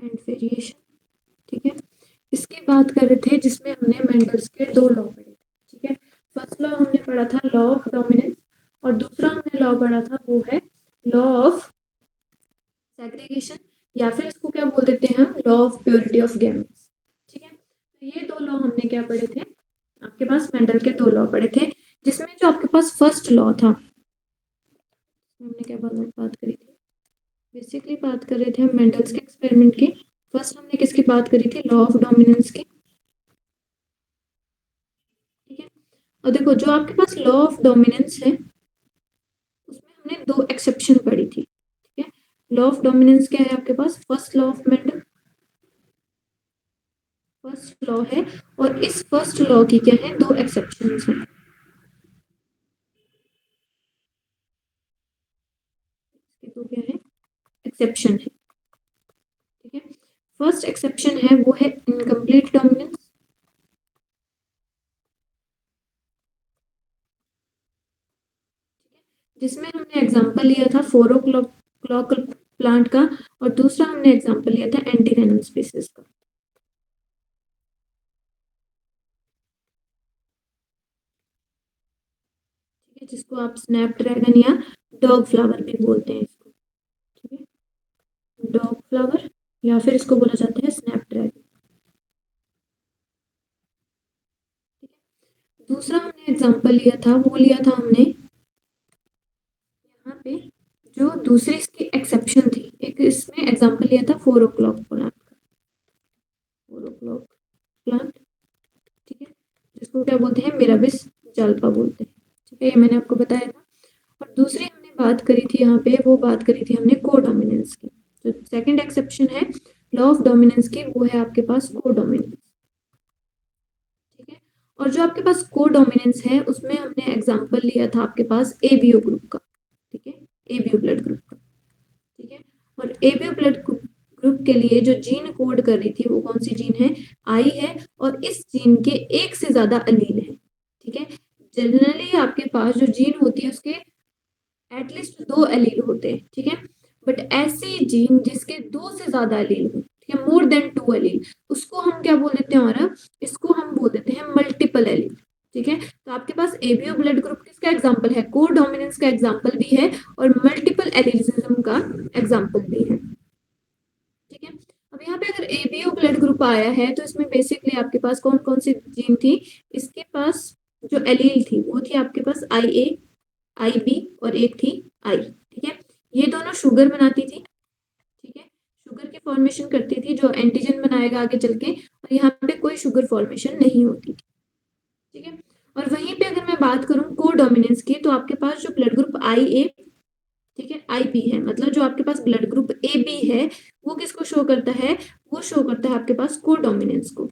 And variation. ठीक है, इसकी बात कर रहे थे जिसमें हमने मेंडल्स के दो लॉ पढ़े थे। ठीक है, फर्स्ट लॉ हमने पढ़ा था लॉ ऑफ डोमिनेंस, और दूसरा हमने लॉ पढ़ा था वो है लॉ ऑफ सेग्रीगेशन, या फिर इसको क्या बोल देते हैं हम, law of purity of gametes. ठीक है, तो ये दो लॉ हमने क्या पढ़े थे, आपके पास मेंडल के दो लॉ पढ़े थे, जिसमें जो आपके पास फर्स्ट लॉ था, हमने क्या बात करी थी, बेसिकली बात कर रहे थे हम मेंडल्स के एक्सपेरिमेंट की। फर्स्ट हमने किसकी बात करी थी, लॉ ऑफ डोमिनेंस की। ठीक है, और देखो जो आपके पास लॉ ऑफ डोमिनेंस है उसमें हमने दो एक्सेप्शन पढ़ी थी। ठीक है, लॉ ऑफ डोमिनेंस क्या है आपके पास, first law of Mendel, first law है, और इस फर्स्ट लॉ की क्या है, दो एक्सेप्शंस हैं। तो क्या है, एक्सेप्शन है। ठीक है, फर्स्ट एक्सेप्शन है वो है इनकम्प्लीट डोमिनेंस। जिसमें हमने एग्जांपल लिया था 4 o'clock प्लांट का, और दूसरा हमने एग्जांपल लिया था एंटीवेनम स्पीसीज का। ठीक है, जिसको आप स्नैपड्रैगन या डॉग फ्लावर भी बोलते हैं इसको। ठीक है, डॉग फ्लावर, या फिर इसको बोला जाता है स्नैपड्रैगन। दूसरा हमने एग्जांपल लिया था वो लिया था हमने यहाँ पे, जो दूसरी इसकी एक्सेप्शन थी, एक इसमें एग्जांपल लिया था 4 o'clock प्लांट का, 4 o'clock प्लांट। ठीक है, जिसको क्या बोलते हैं, मिराबिस जाल्पा बोलते हैं। ठीक है, ये मैंने आपको बताया था। और दूसरी हमने बात करी थी यहाँ पे, वो बात करी थी हमने कोडोमिनेंस की। जो सेकंड एक्सेप्शन है लॉ ऑफ डोमिनेंस की, वो है आपके पास कोडोमिनेंस। ठीक है, और जो आपके पास कोडोमिनेंस है उसमें हमने एग्जांपल लिया था आपके पास एबीओ ग्रुप का। ठीक है, एबीओ ब्लड ग्रुप का। ठीक है, और एबीओ ब्लड ग्रुप के लिए जो जीन कोड कर रही थी वो कौन सी जीन है, आई है, और इस जीन के एक से ज्यादा अलील है। ठीक है, जनरली आपके पास जो जीन होती है उसके एटलीस्ट दो एलील होते हैं। ठीक है, बट ऐसी जीन जिसके दो से ज्यादा एलील हो, ठीक है, मोर देन 2 एलील, उसको हम क्या बोल देते हैं, हमारा इसको हम बोल देते हैं मल्टीपल एलील। ठीक है, तो आपके पास एबीओ ब्लड ग्रुप किसका एग्जांपल है, को डोमिनेंस का एग्जांपल भी है, और मल्टीपल एलिलिज्म का एग्जांपल भी है। ठीक है, अब यहाँ पे अगर एबीओ ब्लड ग्रुप आया है तो इसमें बेसिकली आपके पास कौन कौन सी जीन थी, इसके पास जो एलील थी वो थी आपके पास आई ए, आई बी, और एक थी आई। ठीक है, ये दोनों शुगर बनाती थी। ठीक है, शुगर की फॉर्मेशन करती थी जो एंटीजन बनाएगा आगे चल के, और यहाँ पे कोई शुगर फॉर्मेशन नहीं होती थी। ठीक है, और वहीं पे अगर मैं बात करूं को डोमिनेंस की, तो आपके पास जो ब्लड ग्रुप आई ए, ठीक है, आई बी है, मतलब जो आपके पास ब्लड ग्रुप ए बी है वो किसको शो करता है, वो शो करता है आपके पास को डोमिनेंस को।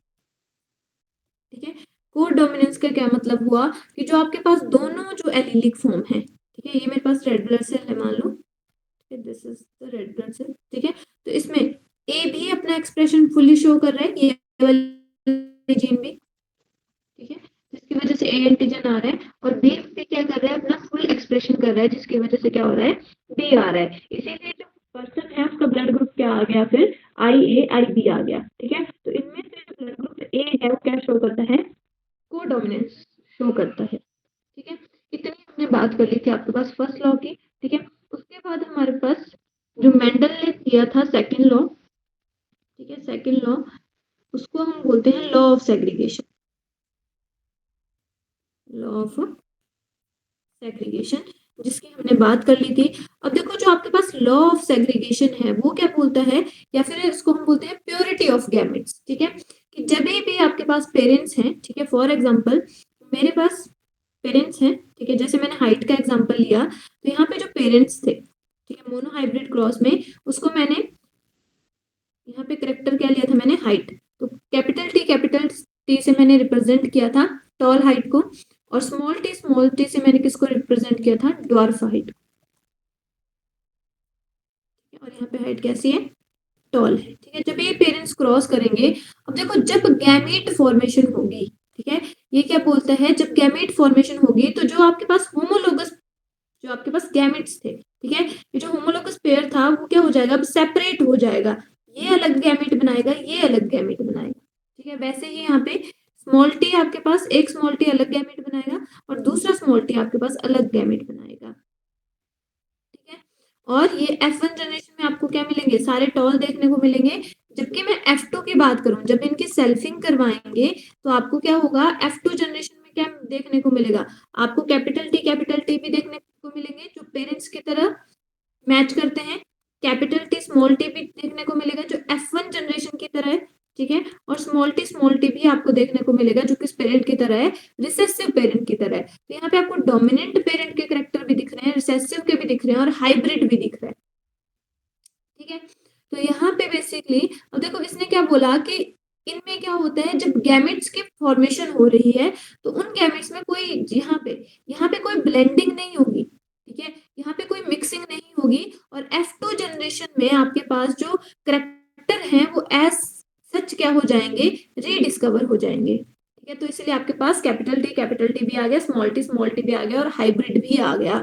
ठीक है, को डोमिनेंस का क्या मतलब हुआ, कि जो आपके पास दोनों जो एलिलिक फॉर्म है, ठीक है, ये मेरे पास रेड ब्लड सेल है मान लो, this is the red blood cell. ठीक है, तो इसमें ए भी अपना एक्सप्रेशन फुल्ली शो कर रहा है, ये वाली जीन भी। ठीक है, जिसकी वजह से ए एंटीजन आ रहा है, और बी भी क्या कर रहा है, अपना फुल एक्सप्रेशन कर रहा है, जिसकी वजह से क्या हो रहा है, बी आ रहा है। इसीलिए जो पर्सन है उसका ब्लड ग्रुप क्या आ गया, फिर आई ए आई बी आ गया। ठीक है, तो इनमें से जो ब्लड ग्रुप ए है वो क्या शो करता है, को डोमिनेंस शो करता है। ठीक है, इतनी हमने बात कर ली थी आपके पास फर्स्ट लॉ की। ठीक है, उसके बाद हमारे पास जो मेंडल ने किया था सेकंड लॉ, ठीक है, सेकंड लॉ, उसको हम बोलते हैं law of segregation, law of segregation, जिसकी हमने बात कर ली थी। अब देखो जो आपके पास लॉ ऑफ सेग्रीगेशन है वो क्या बोलता है, या फिर इसको हम बोलते हैं प्योरिटी ऑफ गैमेट्स। ठीक है, कि जब भी आपके पास पेरेंट्स हैं, ठीक है, फॉर एग्जांपल मेरे पास पेरेंट्स हैं, ठीक है, जैसे मैंने हाइट का एग्जांपल लिया, तो यहाँ पे जो पेरेंट्स थे, ठीक है, मोनोहाइब्रिड क्रॉस में, उसको मैंने यहाँ पे करेक्टर क्या लिया था मैंने, हाइट। तो कैपिटल टी से मैंने रिप्रेजेंट किया था टॉल हाइट को, और स्मॉल टी से मैंने किसको रिप्रेजेंट किया था, ड्वार्फ हाइट। और यहाँ पे हाइट कैसी है, टॉल है। ठीक है, जब ये पेरेंट्स क्रॉस करेंगे, अब देखो जब गैमेट फॉर्मेशन होगी, ठीक है, ये क्या बोलता है, जब गैमेट फॉर्मेशन होगी तो जो आपके पास होमोलोगस, जो आपके पास गैमेट्स थे, ठीक है, ये जो होमोलोगस पेयर था वो क्या हो जाएगा, अब सेपरेट हो जाएगा। ये अलग गैमेट बनाएगा, ये अलग गैमेट बनाएगा, ठीक है। वैसे ही यहाँ पे स्मॉल टी आपके पास एक स्मॉल टी अलग गैमेट बनाएगा और दूसरा स्मॉल टी आपके पास अलग गैमेट बनाएगा, ठीक है। और ये F1 जनरेशन में आपको क्या मिलेंगे, सारे टॉल देखने को मिलेंगे। जबकि मैं F2 की बात करूं, जब इनकी सेल्फिंग करवाएंगे तो आपको क्या होगा, F2 जनरेशन में क्या देखने को मिलेगा, आपको कैपिटल टी भी देखने को मिलेंगे जो पेरेंट्स की तरह मैच करते हैं, कैपिटल टी स्मॉल टी भी देखने को मिलेगा जो F1 जनरेशन की तरह है, ठीक है। और स्मॉल टी भी आपको देखने को मिलेगा जो किस पेरेंट की तरह है, रिसेसिव पेरेंट की तरह है। तो यहाँ पे आपको डोमिनेंट पेरेंट के करेक्टर भी दिख रहे हैं, रिसेसिव के भी दिख रहे हैं और हाइब्रिड भी दिख रहा है, ठीक है। तो यहाँ पे बेसिकली अब देखो इसने क्या बोला कि इनमें क्या होता है, जब गैमेट्स की फॉर्मेशन हो रही है तो उन गैमेट्स में कोई यहाँ पे कोई ब्लेंडिंग नहीं होगी, ठीक है, यहाँ पे कोई मिक्सिंग नहीं होगी। और F2 जनरेशन में आपके पास जो करेक्टर हैं वो एज सच क्या हो जाएंगे, रीडिस्कवर हो जाएंगे, ठीक है। तो इसलिए आपके पास कैपिटल टी भी आ गया, स्मॉल टी भी आ गया और हाइब्रिड भी आ गया,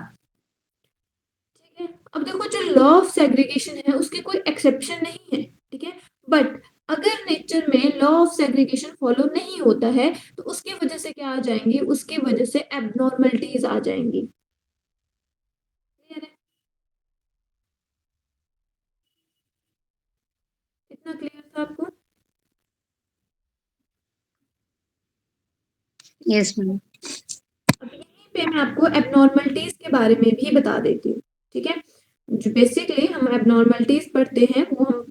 ठीक है। अब देखो जो लॉ ऑफ सेग्रीगेशन है उसके कोई एक्सेप्शन नहीं है, ठीक है। बट अगर नेचर में लॉ ऑफ सेग्रीगेशन फॉलो नहीं होता है तो उसकी वजह से क्या आ जाएंगी, उसकी वजह से एबनॉर्मलिटीज आ जाएंगी, क्लियर है, इतना क्लियर था आपको। Yes ma'am. अब यहीं पे मैं आपको एबनॉर्मलिटीज के बारे में भी बता देती हूँ, ठीक है। जो बेसिकली हम एबनॉर्मलिटीज पढ़ते हैं वो हम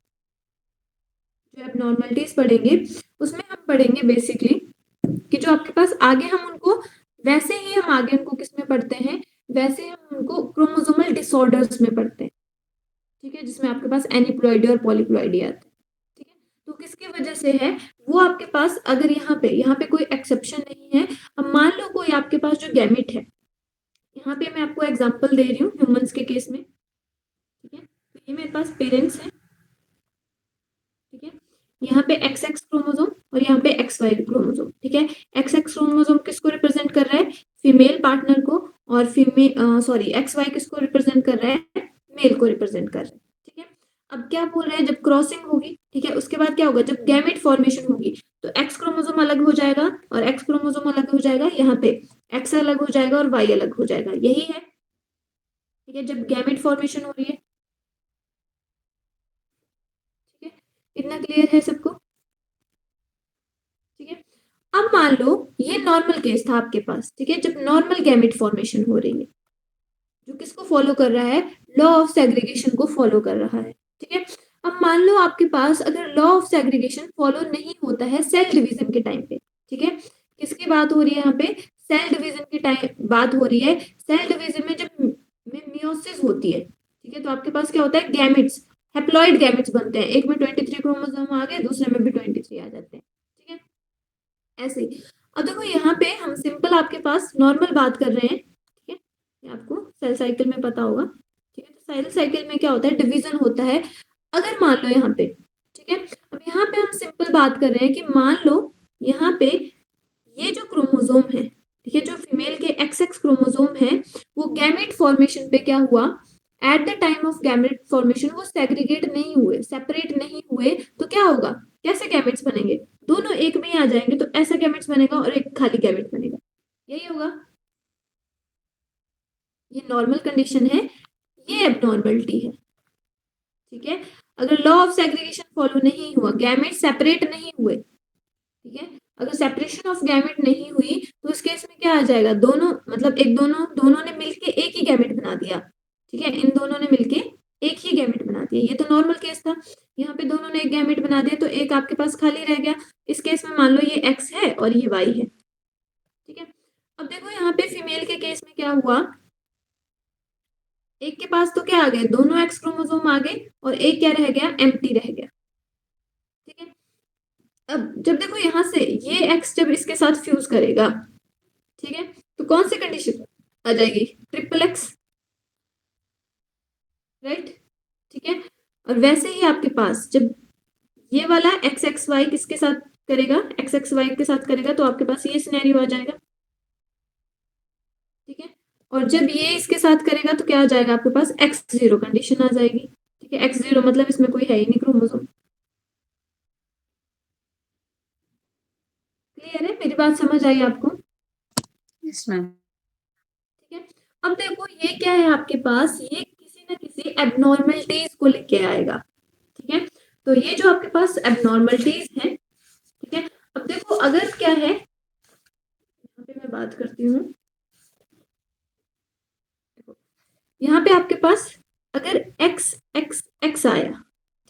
जो एबनॉर्मलिटीज पढ़ेंगे उसमें हम पढ़ेंगे बेसिकली कि जो आपके पास आगे हम उनको वैसे ही हम आगे उनको किस में पढ़ते हैं, वैसे हम उनको क्रोमोसोमल डिसऑर्डर्स में पढ़ते हैं, ठीक है, जिसमें आपके पास एनिप्लॉइडी और पॉलीप्लॉइडी आते हैं, ठीक है। तो किसकी वजह से है वो आपके पास, अगर यहाँ पे कोई एक्सेप्शन नहीं है। अब मान लो कोई आपके पास जो गैमेट है, यहाँ पे मैं आपको एग्जांपल दे रही हूँ ह्यूमंस के केस में, ठीक है। तो ये मेरे पास पेरेंट्स हैं, ठीक है, यहाँ पे XX क्रोमोसोम और यहाँ पे XY क्रोमोसोम, ठीक है। XX क्रोमोसोम किसको रिप्रेजेंट कर रहा है, फीमेल पार्टनर को, और XY किसको रिप्रेजेंट कर रहा है, मेल को रिप्रेजेंट कर रहा है, ठीक है। अब क्या बोल रहे हैं, जब क्रॉसिंग होगी, ठीक है, उसके बाद क्या होगा, जब गैमेट फॉर्मेशन होगी तो X क्रोमोसोम अलग हो जाएगा और X क्रोमोसोम अलग हो जाएगा, यहाँ पे X अलग हो जाएगा और Y अलग हो जाएगा, यही है, ठीक है, जब गैमेट फॉर्मेशन हो रही है, ठीक है। इतना क्लियर है सबको, ठीक है। अब मान लो ये नॉर्मल केस था आपके पास, ठीक है, जब नॉर्मल गैमेट फॉर्मेशन हो रही है, जो किसको फॉलो कर रहा है, लॉ ऑफ सेग्रीगेशन को फॉलो कर रहा है, ठीक है। अब मान लो आपके पास अगर लॉ ऑफ सेग्रीगेशन फॉलो नहीं होता है सेल डिवीजन के टाइम पे, ठीक है, किसकी बात हो रही है यहाँ पे, सेल डिवीजन की टाइम बात हो रही है। सेल डिवीजन में जब मियोसिस होती है, ठीक है, तो आपके पास क्या होता है, गैमेट्स, हैप्लॉइड गैमेट्स बनते हैं, एक में 23 क्रोमोसोम आ गए, दूसरे में भी 23 आ जाते हैं, ठीक है, ऐसे ही। अब देखो यहाँ पे हम सिंपल आपके पास नॉर्मल बात कर रहे हैं, ठीक है, ये आपको सेल साइकिल में पता होगा, ठीक है। तो सेल साइकिल में क्या होता है, डिवीजन होता है। अगर मान लो यहाँ पे, ठीक है, अब यहाँ पे हम सिंपल बात कर रहे हैं कि मान लो यहाँ पे ये जो क्रोमोसोम है, ठीक है, जो फीमेल के XX क्रोमोसोम है, वो गैमेट फॉर्मेशन पे क्या हुआ, at the time of gamete formation वो सेग्रीगेट नहीं हुए, सेपरेट नहीं हुए, तो क्या होगा, कैसे गैमेट्स बनेंगे, दोनों एक में ही आ जाएंगे, तो ऐसा गैमेट्स बनेगा और एक खाली गैमेट बनेगा, यही होगा, ये नॉर्मल कंडीशन है, ये एबनॉर्मलिटी है, ठीक है। अगर लॉ ऑफ सेग्रीगेशन फॉलो नहीं हुआ, गैमेट सेपरेट नहीं हुए, ठीक है, अगर सेपरेशन ऑफ गैमेट नहीं हुई तो इस केस में क्या आ जाएगा, दोनों मतलब एक दोनों दोनों ने मिलके एक ही गैमेट बना दिया, ठीक है, इन दोनों ने मिलके एक ही गैमेट बना दिया, ये तो नॉर्मल केस था। यहाँ पे दोनों ने एक गैमेट बना दिया तो एक आपके पास खाली रह गया। इस केस में मान लो ये X है और ये Y है, ठीक है। अब देखो यहाँ पे फीमेल के केस में क्या हुआ, एक के पास तो क्या आ गए, दोनों X क्रोमोसोम आ गए और एक क्या रह गया, एम्प्टी रह गया, ठीक है। अब जब देखो यहाँ से ये X जब इसके साथ फ्यूज करेगा, ठीक है, तो कौन सी कंडीशन आ जाएगी, XXX, राइट, ठीक है। और वैसे ही आपके पास जब ये वाला XXY किसके साथ करेगा, XXY के साथ करेगा तो आपके पास ये सिनेरियो आ जाएगा, ठीक है। और जब ये इसके साथ करेगा तो क्या आ जाएगा, आपके पास X0 कंडीशन आ जाएगी, ठीक है। X0 मतलब इसमें कोई है ही नहीं क्रोमोसोम, क्लियर है? मेरी बात समझ आई आपको? Yes ma'am. ठीक है, अब देखो ये क्या है आपके पास, ये किसी ना किसी एबनॉर्मलिटीज को लेके आएगा। ठीक है, तो ये जो आपके पास एबनॉर्मलिटीज है, ठीक है, अब देखो अगर क्या है, यहाँ पे मैं बात करती हूँ, यहाँ पे आपके पास अगर एक्स एक्स एक्स आया,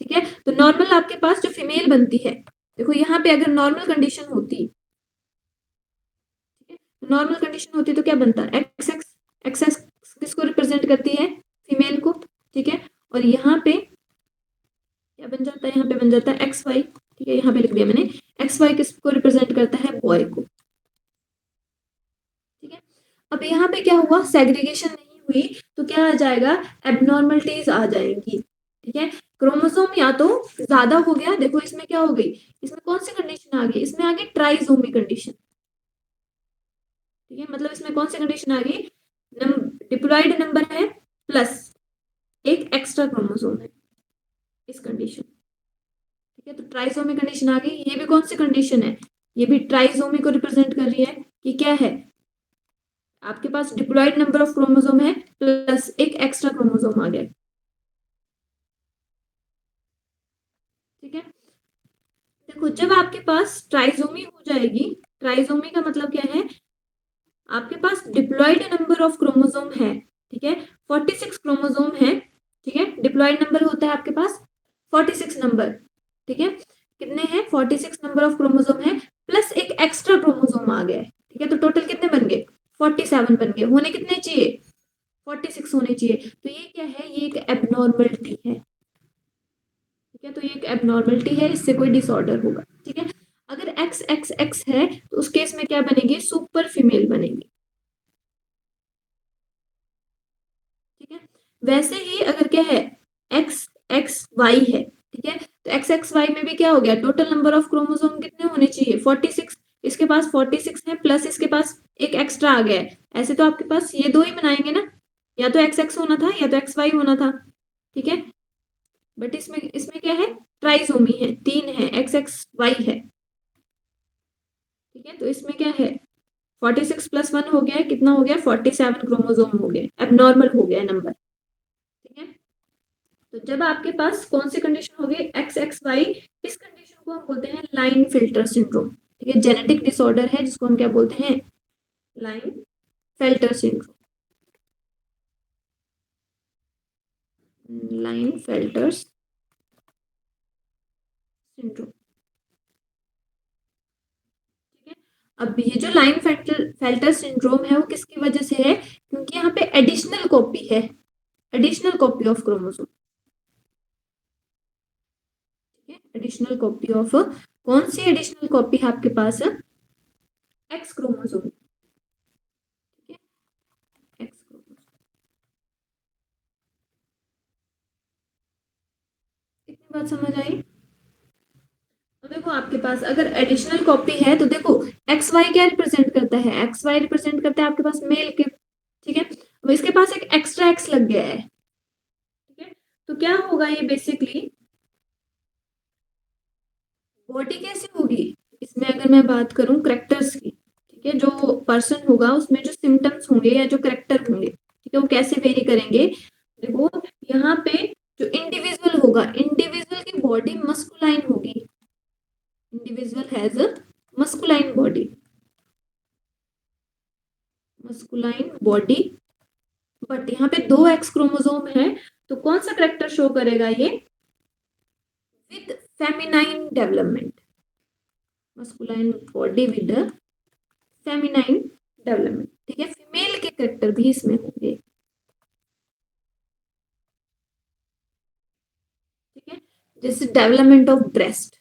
ठीक है, तो नॉर्मल आपके पास जो फीमेल बनती है, देखो यहाँ पे अगर नॉर्मल कंडीशन होती, नॉर्मल कंडीशन होती तो क्या बनता, एक्स एक्स एक्स एक्स किसको रिप्रेजेंट करती है, फीमेल को, ठीक है, और यहाँ पे क्या बन जाता है, यहाँ पे बन जाता है एक्स वाई, ठीक है, यहाँ पे लिख दिया मैंने, एक्स वाई किसको रिप्रेजेंट करता है, बॉय को। ठीक है, अब यहाँ पे क्या हुआ, सेग्रीगेशन नहीं हुई तो क्या आ जाएगा, एबनॉर्मलिटीज आ जाएंगी। ठीक है, क्रोमोसोम या तो ज्यादा हो गया, देखो इसमें क्या हो गई, इसमें कौन सी कंडीशन आ गई, इसमें आ गई ट्राइसोमी कंडीशन। ठीक है, मतलब इसमें कौन सी कंडीशन आ गई, डिप्लॉइड नंबर है प्लस एक एक्स्ट्रा क्रोमोसोम है, इस कंडीशन। ठीक है, तो ट्राइसोमी कंडीशन आ गई, ये भी कौन सी कंडीशन है, ये भी ट्राइसोमी को रिप्रेजेंट कर रही है, कि क्या है, आपके पास डिप्लॉइड नंबर ऑफ क्रोमोसोम है प्लस एक एक्स्ट्रा क्रोमोसोम आ गया। ठीक है, देखो जब आपके पास ट्राइसोमी हो जाएगी, ट्राइसोमी का मतलब क्या है, आपके पास डिप्लॉइड नंबर ऑफ क्रोमोसोम है, ठीक है, 46 क्रोमोसोम है, ठीक है, डिप्लॉइड नंबर होता है आपके पास 46 नंबर, ठीक है, कितने हैं, 46 नंबर ऑफ क्रोमोसोम है प्लस एक एक्स्ट्रा क्रोमोसोम आ गया है, ठीक है, तो टोटल कितने बन गए, 47 बन गए, होने कितने चाहिए, 46 होने चाहिए, तो ये क्या है, ये एक एबनॉर्मलिटी है। ठीक है, तो ये एक एबनॉर्मलिटी है, इससे कोई डिसऑर्डर होगा। ठीक है, अगर एक्स एक्स एक्स है तो उस केस में क्या बनेगी, सुपर फीमेल बनेगी। ठीक है, वैसे ही अगर क्या है, एक्स एक्स वाई है, ठीक है, तो एक्स एक्स वाई में भी क्या हो गया, टोटल नंबर ऑफ क्रोमोसोम कितने होने चाहिए, 46, इसके पास 46 है प्लस इसके पास एक एक्स्ट्रा आ गया है, ऐसे तो आपके पास ये दो ही बनाएंगे ना, या तो एक्स एक्स होना था या तो एक्स वाई होना था। ठीक है, बट इसमें इसमें क्या है, ट्राइसोमी है, तीन है, एक्स एक्स वाई है। ठीक है, तो इसमें क्या है, 46 प्लस वन हो गया है, कितना हो गया, 47 क्रोमोसोम हो गए, एबनॉर्मल हो गया नंबर। ठीक है, तो जब आपके पास कौन सी कंडीशन होगी, एक्स एक्स वाई, इस कंडीशन को हम बोलते हैं लाइन फिल्टर सिंड्रोम। ठीक है, जेनेटिक डिसऑर्डर है जिसको हम क्या बोलते हैं, line filter syndrome, line filters syndrome. ठीक है, अब ये जो लाइन फिल्टर सिंड्रोम है वो किसकी वजह से है, क्योंकि यहाँ पे एडिशनल कॉपी है, additional copy of chromosome. Additional copy of, कौन सी एडिशनल कॉपी है आपके पास, एक्स क्रोमोसोम। ठीक है, एक्स क्रोमोसोम, इतनी बात समझ आई। तो देखो आपके पास अगर एडिशनल कॉपी है तो देखो एक्स वाई क्या रिप्रेजेंट करता है, एक्स वाई रिप्रेजेंट करता है आपके पास मेल के। ठीक है, अब इसके पास एक एक्स्ट्रा एक्स लग गया है। ठीक है, तो क्या होगा ये बेसिकली, बॉडी कैसी होगी, इसमें अगर मैं बात करूं करेक्टर्स की, ठीक है, जो पर्सन होगा उसमें जो सिम्टम्स होंगे या जो करेक्टर होंगे, ठीक है, वो कैसे वेरी करेंगे, देखो यहाँ पे जो इंडिविजुअल होगा, इंडिविजुअल की बॉडी मस्कुलाइन होगी, individual has a masculine body, masculine body, but यहाँ पे दो एक्स क्रोमोसोम है, तो कौन सा करेक्टर शो करेगा ये, with feminine development, masculine body with feminine development. ठीक है, फीमेल के करेक्टर भी इसमें होंगे। ठीक है, जैसे डेवलपमेंट ऑफ ब्रेस्ट,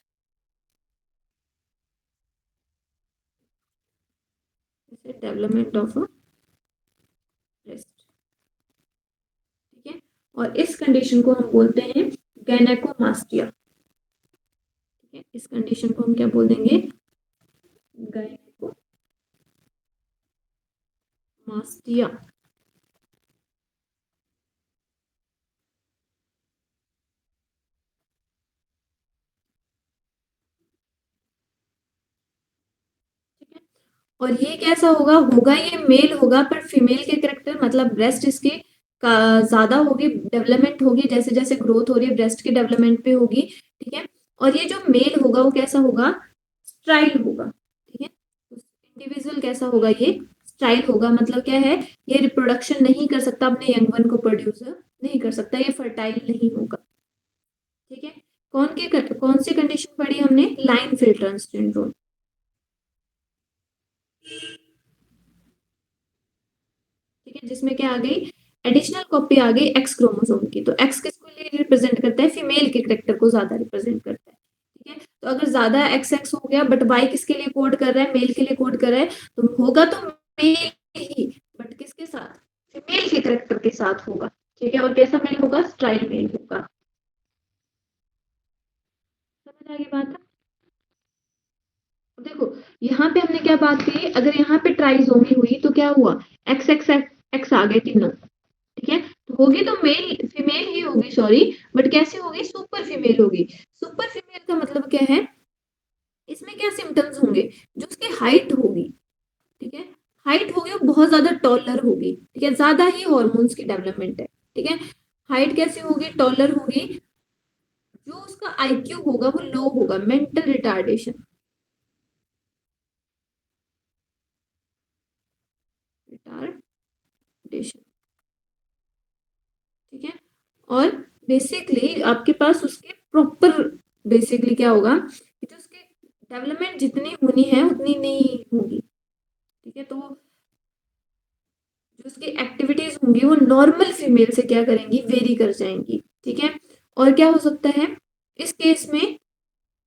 जैसे डेवलपमेंट ऑफ ब्रेस्ट। ठीक है, और इस कंडीशन को हम बोलते हैं गायनेकोमास्टिया। ठीक है, इस कंडीशन को हम क्या बोल देंगे, गायनेकोमास्टिया। और ये कैसा होगा, होगा ये मेल होगा, पर फीमेल के करेक्टर मतलब ब्रेस्ट इसके का ज्यादा होगी, डेवलपमेंट होगी, जैसे जैसे ग्रोथ हो रही है ब्रेस्ट की डेवलपमेंट पे होगी, ठीक है। और ये जो मेल होगा वो कैसा होगा, स्ट्राइल होगा, ठीक है। इंडिविजुअल कैसा होगा, ये स्ट्राइल होगा, मतलब क्या है, ये रिप्रोडक्शन नहीं कर सकता, अपने यंग वन को प्रोड्यूस नहीं कर सकता, ये फर्टाइल नहीं होगा, ठीक है। कौन सी कंडीशन पढ़ी हमने, लाइन फिल्टर्स सिंड्रोम, ठीक है, जिसमें क्या आ गई, एडिशनल कॉपी आ गई एक्स क्रोमोसोम की। तो एक्स किसको लिए रिप्रेजेंट करता है, फीमेल के करेक्टर को ज्यादा रिप्रेजेंट करता है, ठीक है। तो अगर ज्यादा एक्स एक्स हो गया, बट वाई किसके लिए कोड कर रहा है, मेल के लिए कोड कर रहा है, तो होगा तो मेल ही, बट किसके साथ, फीमेल के करेक्टर के साथ होगा, ठीक है। और कैसा मेल होगा, स्ट्राइल मेल होगा। समझ आ गई बात। देखो यहाँ पे हमने क्या बात की, अगर यहाँ पे ट्राइसोमी हुई तो क्या हुआ, एक्स एक्स एक्स आ गए तीनों, ठीक है। तो होगी तो मेल फीमेल ही होगी, सॉरी, बट कैसे होगी, सुपर फीमेल होगी। सुपर फीमेल का मतलब क्या है, इसमें क्या सिम्टम्स होंगे, जो उसकी हाइट होगी, ठीक है, हाइट होगी वो बहुत ज्यादा टॉलर होगी, ठीक है, ज्यादा ही हॉर्मोन्स की डेवलपमेंट है, ठीक है। हाइट कैसी होगी, टॉलर होगी, जो उसका आईक्यू होगा वो लो होगा, मेंटल रिटार्डेशन, रिटार्डेशन, ठीक है। और बेसिकली आपके पास उसके प्रॉपर, बेसिकली क्या होगा कि जो उसके डेवलपमेंट जितनी होनी है उतनी नहीं होगी, ठीक है। तो जो उसकी एक्टिविटीज होंगी वो नॉर्मल फीमेल से क्या करेंगी, वेरी कर जाएंगी, ठीक है। और क्या हो सकता है इस केस में,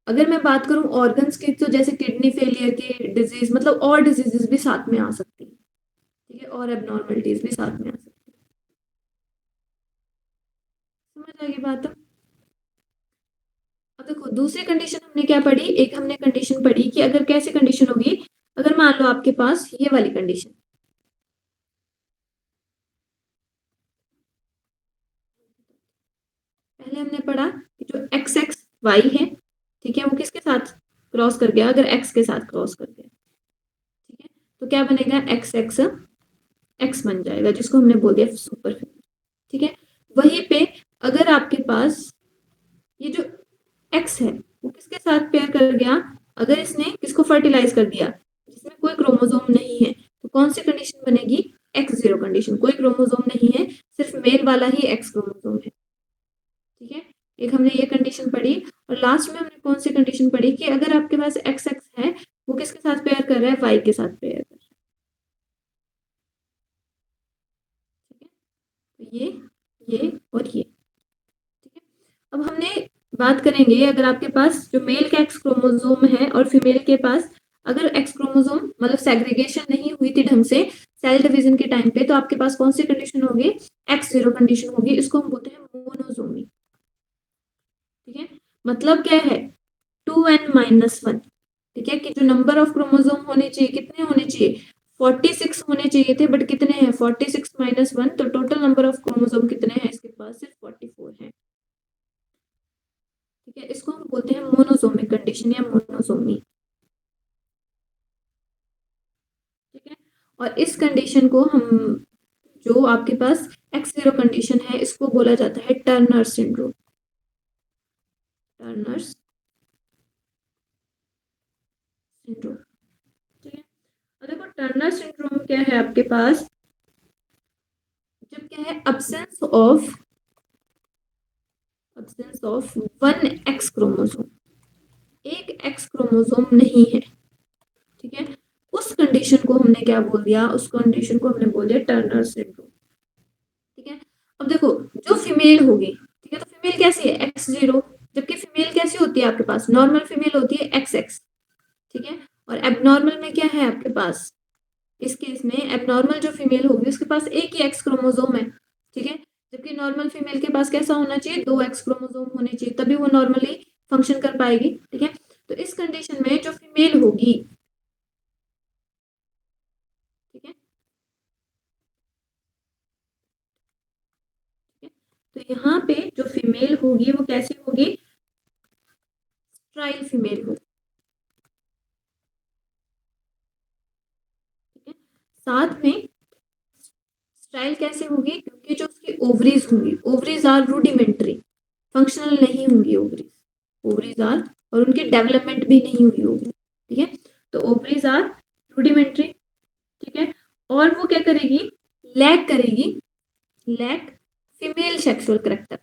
अगर मैं बात करूं ऑर्गन्स की, तो जैसे किडनी फेलियर की डिजीज, मतलब और डिजीजेस भी साथ में आ सकती है, ठीक है, और एबनॉर्मलिटीज भी साथ में आ सकती है। समझ आ गई बात। अब देखो दूसरी कंडीशन हमने क्या पढ़ी, एक हमने कंडीशन पढ़ी कि अगर कैसी कंडीशन होगी, अगर मान लो आपके पास ये वाली कंडीशन, पहले हमने पढ़ा कि जो एक्स एक्स वाई है, ठीक है, वो किसके साथ क्रॉस कर गया, अगर एक्स के साथ क्रॉस कर गया, ठीक है, तो क्या बनेगा, एक्स एक्स एक्स बन जाएगा, जिसको हमने बोल दिया सुपर, ठीक है। वहीं पे अगर आपके पास ये जो एक्स है वो किसके साथ पेयर कर गया, अगर इसने किसको फर्टिलाइज कर दिया, जिसमें कोई क्रोमोसोम नहीं है, तो कौन सी कंडीशन बनेगी, एक्स जीरो कंडीशन, कोई क्रोमोसोम नहीं है, सिर्फ मेल वाला ही एक्स क्रोमोसोम है, ठीक है। एक हमने ये कंडीशन पढ़ी, और लास्ट में हमने कौन सी कंडीशन पढ़ी कि अगर आपके पास एक्स एक्स है, वो किसके साथ पेयर कर रहा है, वाई के साथ पेयर कर रहा है, ठीक है। तो ये और ये, ठीक है। अब हमने बात करेंगे, अगर आपके पास जो मेल का एक्स क्रोमोसोम है और फीमेल के पास अगर एक्स क्रोमोसोम मतलब सेग्रीगेशन नहीं हुई थी ढंग से सेल डिवीजन के टाइम पे, तो आपके पास कौन सी कंडीशन होगी, एक्स जीरो कंडीशन होगी, इसको हम बोलते हैं मोनोसोमी, ठीक है। मतलब क्या है, 2n-1, ठीक है, कि जो नंबर ऑफ क्रोमोसोम होने चाहिए कितने होने चाहिए, 46 होने चाहिए थे, बट कितने हैं 46-1, तो टोटल नंबर ऑफ क्रोमोसोम कितने हैं इसके पास, सिर्फ 44 है, ठीक है। इसको हम बोलते हैं मोनोसोमिक कंडीशन या मोनोसोमी, ठीक है। और इस कंडीशन को हम, जो आपके पास एक्स जीरो कंडीशन है, इसको बोला जाता है टर्नर सिंड्रोम, टर्नर सिंड्रोम, ठीक है। और देखो टर्नर सिंड्रोम क्या है आपके पास, जब क्या है absence of one x chromosome, एक एक्स क्रोमोसोम नहीं है, ठीक है, उस कंडीशन को हमने क्या बोल दिया, उस कंडीशन को हमने बोल दिया टर्नर सिंड्रोम, ठीक है। अब देखो जो फीमेल होगी, ठीक है, तो फीमेल कैसी है, एक्स जीरो, जबकि फीमेल कैसी होती है आपके पास, नॉर्मल फीमेल होती है एक्स एक्स, ठीक है। और एबनॉर्मल में क्या है आपके पास, इस केस में एबनॉर्मल जो फीमेल होगी उसके पास एक ही एक्स क्रोमोसोम है, ठीक है, जबकि नॉर्मल फीमेल के पास कैसा होना चाहिए, दो एक्स क्रोमोसोम होने चाहिए, तभी वो नॉर्मली फंक्शन कर पाएगी, ठीक है। तो इस कंडीशन में जो फीमेल होगी, ठीक है, ठीक है, तो यहाँ पे जो फीमेल होगी वो कैसी होगी, ट्राइल फीमेल होगी, साथ में स्टाइल कैसे होगी, क्योंकि जो उसकी ओवरीज होंगी, ओवरीज आर रूडिमेंट्री, फंक्शनल नहीं होंगी ओवरीज, ओवरीज आर, और उनकी डेवलपमेंट भी नहीं हुई होगी, ठीक है। तो ओवरीज आर रूडिमेंट्री, ठीक है। और वो क्या करेगी, लैक करेगी, lack female sexual character,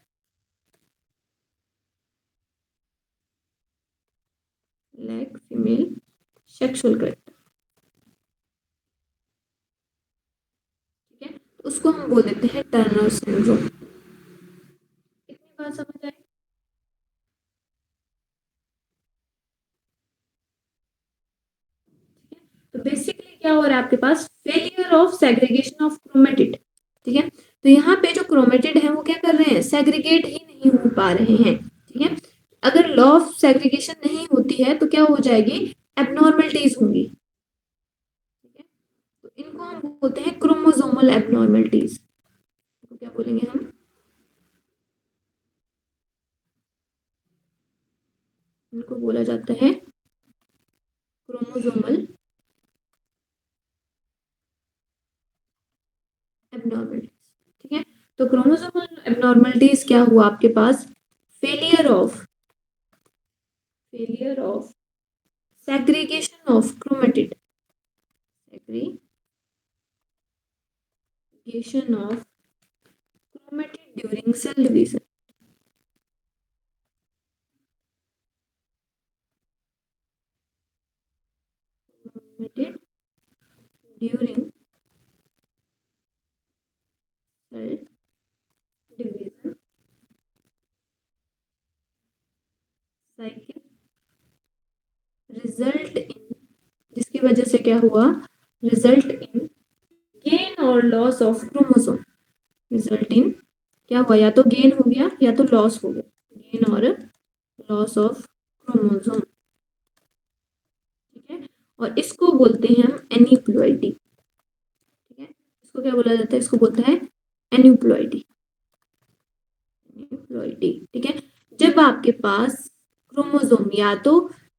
lack female sexual character, ठीक है। तो उसको हम बोल देते हैं टर्नर सिंड्रोम। इतनी बात समझ आई? तो बेसिकली क्या हो रहा है आपके पास, failure of segregation of chromatid, ठीक है। तो यहाँ पे जो क्रोमेटिड है वो क्या कर रहे हैं, सेग्रीगेट ही नहीं हो पा रहे हैं, ठीक है। अगर लॉ ऑफ सेग्रीगेशन नहीं होती है तो क्या हो जाएगी, एबनॉर्मलिटीज होंगी, ठीक है। तो इनको हम बोलते हैं क्रोमोसोमल एबनॉर्मलिटीज, तो क्या बोलेंगे हम, इनको बोला जाता है क्रोमोसोमल एबनॉर्मलिटीज, ठीक है। तो क्रोमोसोमल एबनॉर्मलिटीज क्या हुआ आपके पास, failure of segregation of chromatid, segregation of chromatid during cell division, chromatid during cell division cycle result in, जिसकी वजह से क्या हुआ, रिजल्ट इन गेन और loss of chromosome, result in क्या हुआ, या तो गेन हो गया या तो लॉस हो गया, गेन और लॉस ऑफ क्रोमोसोम, ठीक है। और इसको बोलते हैं हम एनिप्लॉइडी, ठीक है। इसको क्या बोला जाता है, इसको बोलता है एन्यूप्लॉइडी, एन्यूप्लॉइडी, ठीक है। जब आपके पास क्रोमोसोम, या तो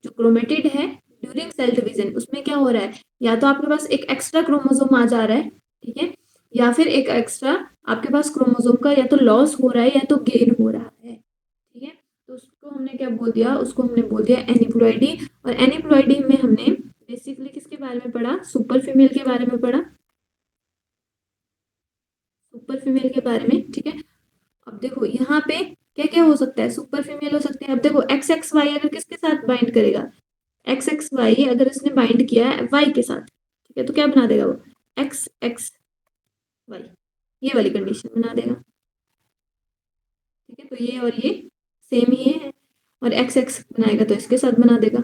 जो क्रोमेटिड है ड्यूरिंग सेल डिवीजन, उसमें क्या हो रहा है, या तो आपके पास एक एक्स्ट्रा क्रोमोसोम आ जा रहा है, ठीक है, या फिर एक एक्स्ट्रा आपके पास क्रोमोसोम का या तो लॉस हो रहा है या तो गेन हो रहा है, ठीक है। तो उसको हमने क्या बोल दिया, उसको हमने बोल दिया एनिप्लॉइडी। और एनिप्लॉइडी में हमने बेसिकली किसके बारे में पढ़ा, सुपर फीमेल के बारे में पढ़ा, सुपर फीमेल के बारे में, ठीक है। अब देखो यहाँ पे क्या क्या हो सकता है, सुपर फीमेल हो सकते हैं। अब देखो एक्स एक्स वाई अगर किसके साथ बाइंड करेगा, एक्स एक्स वाई अगर इसने बाइंड किया है वाई के साथ, ठीक है, तो क्या बना देगा वो, एक्स एक्स वाई, ये वाली कंडीशन बना देगा, ठीक है। तो ये और ये सेम ही है, और एक्स एक्स बनाएगा तो इसके साथ बना देगा,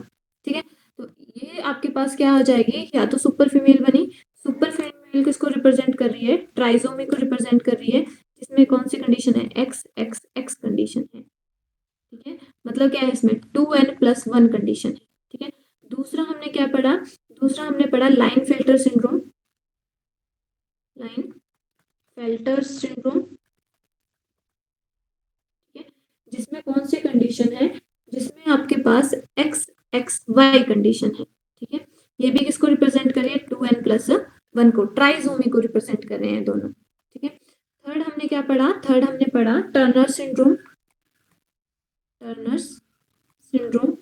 ठीक है। तो ये आपके पास क्या आ जाएगी, या तो सुपर फीमेल बनी, सुपर फीमेल किसको रिप्रेजेंट कर रही है, ट्राइसोमी को रिप्रेजेंट कर रही है, जिसमें कौन सी कंडीशन है, एक्स एक्स एक्स कंडीशन है, ठीक है। मतलब क्या है, इसमें 2n+1 कंडीशन है, ठीक है। दूसरा हमने क्या पढ़ा, दूसरा हमने पढ़ा line filter syndrome, line filter syndrome, ठीक है। जिसमें कौन सी कंडीशन है, जिसमें आपके पास एक्स एक्स वाई कंडीशन है, ठीक है। ये भी किसको रिप्रेजेंट कर रही है, 2n+1 को, ट्राइसोमी को रिप्रेजेंट कर रहे हैं दोनों, ठीक है। थर्ड हमने क्या पढ़ा, थर्ड हमने पढ़ा टर्नर सिंड्रोम, टर्नर्स सिंड्रोम,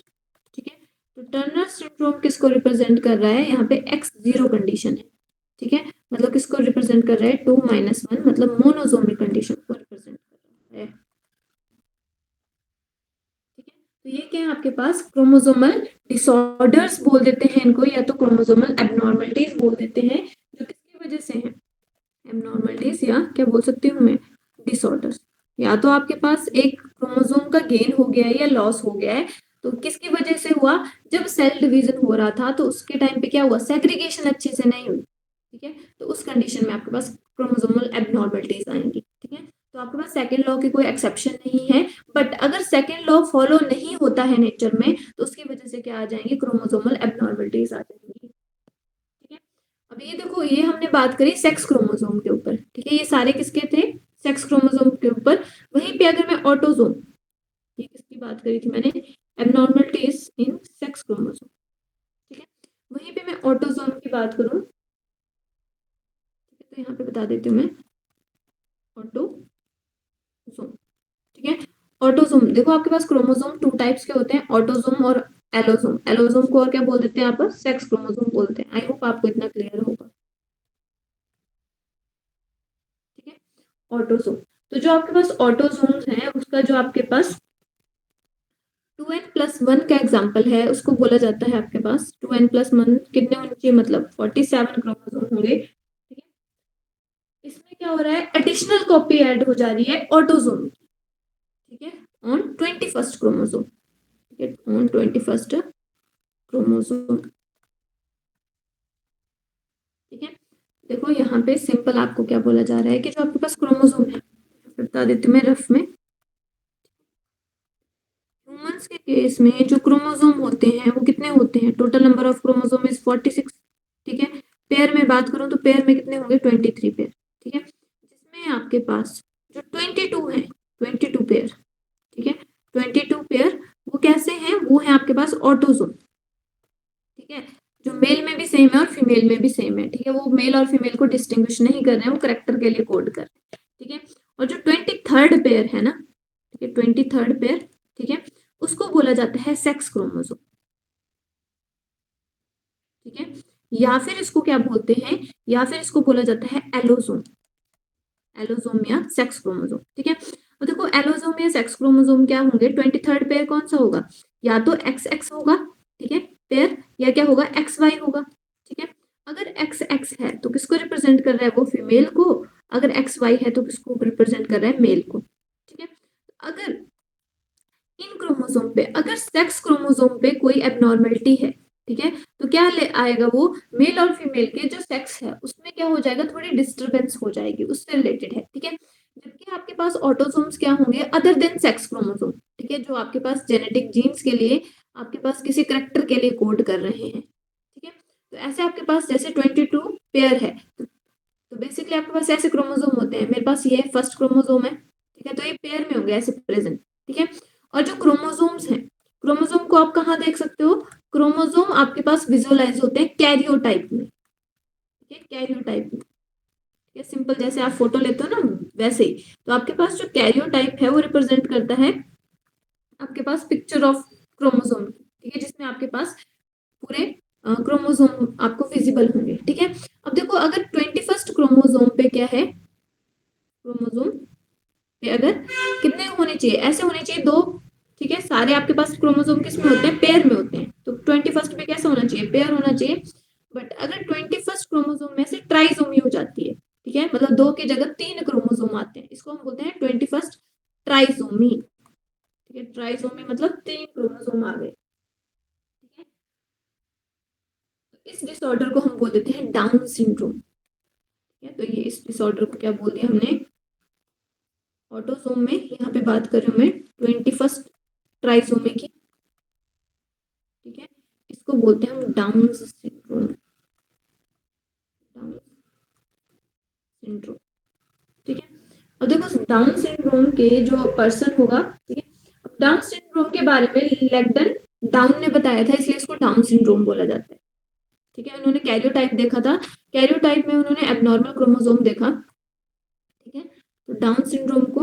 ठीक है। तो टर्नर सिंड्रोम किसको रिप्रेजेंट कर रहा है, यहाँ पे x0 कंडीशन है, ठीक है। मतलब किसको रिप्रेजेंट कर रहा है, 2-1, मतलब मोनोसोमिक कंडीशन को रिप्रेजेंट कर रहा है, ठीक है। तो ये क्या है आपके पास, क्रोमोसोमल डिसऑर्डर्स बोल देते हैं इनको, या तो क्रोमोसोमल एबनॉर्मलिटीज बोल देते हैं, जो किसकी वजह से है, एबनॉर्मलिटीज, या क्या बोल सकती हूँ मैं, डिसऑर्डर्स। या तो आपके पास एक क्रोमोसोम का गेन हो गया है या लॉस हो गया है, तो किसकी वजह से हुआ, जब सेल डिवीजन हो रहा था तो उसके टाइम पे क्या हुआ, सेग्रीगेशन अच्छे से नहीं हुई, ठीक है। तो उस कंडीशन में आपके पास क्रोमोसोमल एबनॉर्मलिटीज आएंगी, ठीक है। तो आपके पास सेकेंड लॉ की कोई एक्सेप्शन नहीं है, बट अगर सेकेंड लॉ फॉलो नहीं होता है नेचर में, तो उसकी वजह से क्या आ जाएंगे, क्रोमोसोमल एबनॉर्मलिटीज आ जाएंगी, ठीक है। अब ये देखो, ये हमने बात करी सेक्स क्रोमोसोम के ऊपर, ठीक है, ये सारे किसके थे, सेक्स क्रोमोसोम के ऊपर। वहीं पे अगर मैं ऑटोसोम, ये किसकी बात करी थी मैंने, एबनॉर्मलिटीज इन सेक्स क्रोमोसोम, ठीक है। वहीं पे मैं ऑटोसोम की बात करूं, यहाँ पे बता देती हूँ मैं, ऑटोसोम। ठीक है, ऑटोसोम, देखो आपके पास क्रोमोसोम 2 टाइप्स के होते हैं, ऑटोसोम और एलोसोम। एलोसोम को और क्या बोल देते हैं आप, सेक्स क्रोमोसोम बोलते हैं। आई होप आपको इतना क्लियर होगा। ठीक है, ऑटोसोम, तो जो आपके पास ऑटोसोम्स हैं उसका जो आपके पास 2n+1 का एग्जाम्पल है, उसको बोला जाता है आपके पास 2n+1 कितने होने चाहिए, मतलब 47 क्रोमोसोम होंगे। ठीक है, इसमें क्या हो रहा है, एडिशनल कॉपी ऐड हो जा रही है ऑटोसोम। ठीक है, ऑन 21st क्रोमोसोम। ठीक है, ऑन 21st क्रोमोसोम। ठीक है, देखो यहाँ पे सिंपल आपको क्या बोला जा रहा है कि जो आपके पास क्रोमोसोम है, बता देती हूँ मैं रफ में। ह्यूमंस के केस में जो क्रोमोसोम होते हैं वो कितने होते हैं, total number of chromosome is 46। ठीक है, पेयर में बात करूं तो पेयर में कितने होंगे, 23 पेयर। ठीक है, जिसमें आपके पास जो 22 है, 22 पेयर। ठीक है, 22 पेयर वो कैसे हैं, वो है आपके पास ऑटोसोम। ठीक है, जो मेल में भी सेम है और फीमेल में भी सेम है। ठीक है, वो मेल और फीमेल को डिस्टिंग्विश नहीं कर रहे हैं, वो करेक्टर के लिए कोड कर रहे हैं। ठीक है, और जो 23rd पेयर है ना, ठीक है, 23rd पेयर, ठीक है, उसको बोला जाता है सेक्स क्रोमोसोम। ठीक है, या फिर इसको क्या बोलते हैं, या फिर इसको बोला जाता है एलोसोम। एलोसोम या सेक्स क्रोमोसोम। ठीक है, और देखो एलोसोम या सेक्स क्रोमोसोम क्या होंगे, 23rd पेयर कौन सा होगा, या तो एक्स एक्स होगा, ठीक है, पेयर, या क्या होगा, एक्स वाई होगा। ठीक है, अगर एक्स एक्स है तो किसको रिप्रेजेंट कर रहा है, वो फीमेल को। अगर एक्स वाई है तो किसको रिप्रेजेंट कर रहा है, मेल को। ठीक है, अगर इन क्रोमोसोम पे, अगर सेक्स क्रोमोसोम पे कोई एबनॉर्मलिटी है, ठीक है, तो क्या ले आएगा वो, मेल और फीमेल के जो सेक्स है उसमें क्या हो जाएगा, थोड़ी डिस्टरबेंस हो जाएगी, उससे रिलेटेड है। ठीक है, जबकि आपके पास ऑटोसोम्स क्या होंगे, अदर देन सेक्स क्रोमोसोम। ठीक है, जो आपके पास जेनेटिक जीन्स के लिए, आपके पास किसी करेक्टर के लिए कोड कर रहे हैं। ठीक है, तो ऐसे आपके पास जैसे 22 पेयर है, तो बेसिकली आपके पास ऐसे क्रोमोसोम होते हैं, मेरे पास ये फर्स्ट क्रोमोसोम है। ठीक है, तो ये पेयर में होंगे ऐसे प्रेजेंट। ठीक है, और जो क्रोमोसोम्स हैं, क्रोमोसोम को आप कहाँ देख सकते हो, क्रोमोसोम आपके पास विजुअलाइज होते हैं कैरियोटाइप में। ठीक है, कैरियोटाइप में। ठीक है, सिंपल जैसे आप फोटो लेते हो ना, वैसे ही। तो आपके पास जो कैरियोटाइप है वो रिप्रेजेंट करता है आपके पास पिक्चर ऑफ क्रोमोसोम। ठीक है, जिसमें आपके पास पूरे क्रोमोसोम आपको विजिबल होंगे। ठीक है, अब देखो अगर 21st क्रोमोसोम पे क्या है, क्रोमोसोम पे अगर कितने होने चाहिए, ऐसे होने चाहिए दो। ठीक है, सारे आपके पास क्रोमोसोम किस में होते हैं, पेयर में होते हैं, तो 21st पे कैसा होना चाहिए, पेयर होना चाहिए। बट अगर 21st क्रोमोसोम में से ट्राइसोमी हो जाती है, ठीक है, मतलब 2 की जगह 3 क्रोमोसोम आते हैं, इसको हम बोलते हैं 21st ट्राइसोमी। ठीक है, ट्राइसोमी मतलब 3 क्रोमोसोम आ गए। ठीक है, तो इस डिसऑर्डर को हम बोल देते हैं डाउन सिंड्रोम। ठीक है, तो ये इस डिसऑर्डर को क्या बोल दिया हमने, ऑटोसोम में, यहाँ पे बात कर रही हूँ मैं 21st ट्राइसोमी की। ठीक है, इसको बोलते हैं हम डाउन सिंड्रोम। Down syndrome. ठीक है, और देखो डाउन सिंड्रोम के जो पर्सन होगा, ठीक है, अब डाउन सिंड्रोम के बारे में लैगडन डाउन ने बताया था, इसलिए इसको डाउन सिंड्रोम बोला जाता है। ठीक है, उन्होंने कैरियोटाइप देखा था, कैरियोटाइप में उन्होंने एबनॉर्मल क्रोमोसोम देखा। ठीक है, तो डाउन सिंड्रोम को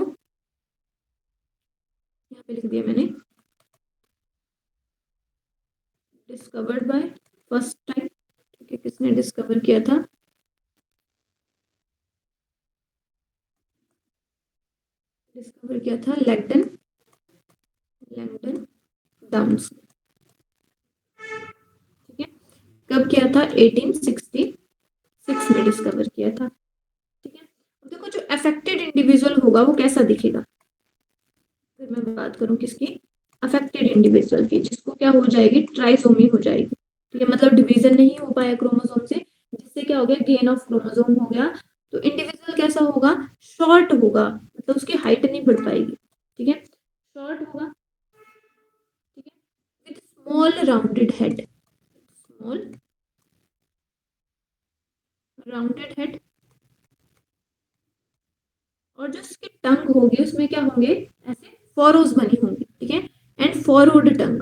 यहाँ पे लिख दिया मैंने, डिस्कवर्ड बाय फर्स्ट टाइम। ठीक है, किसने डिस्कवर किया था, डिस्कवर किया था लैगडन, लैंगडन डाउन्स। ठीक है, कब किया था, 1866 में डिस्कवर किया था। ठीक है, अब देखो जो अफेक्टेड इंडिविजुअल होगा वो कैसा दिखेगा, फिर मैं बात करूं किसकी, अफेक्टेड इंडिविजुअल की, जिसको क्या हो जाएगी, ट्राइसोमी हो जाएगी। ठीक है, मतलब डिवीजन नहीं हो पाया क्रोमोसोम से, जिससे क्या हो गया, गेन ऑफ क्रोमोसोम हो गया। तो इंडिविजुअल कैसा होगा, शॉर्ट होगा, मतलब उसकी हाइट नहीं बढ़ पाएगी। ठीक है, शॉर्ट होगा। ठीक है, with small rounded head, small rounded head, और जो उसकी टंग होगी उसमें क्या होंगे, ऐसे फॉरोज बनी होंगी। ठीक है, एंड फॉरवर्ड टंग,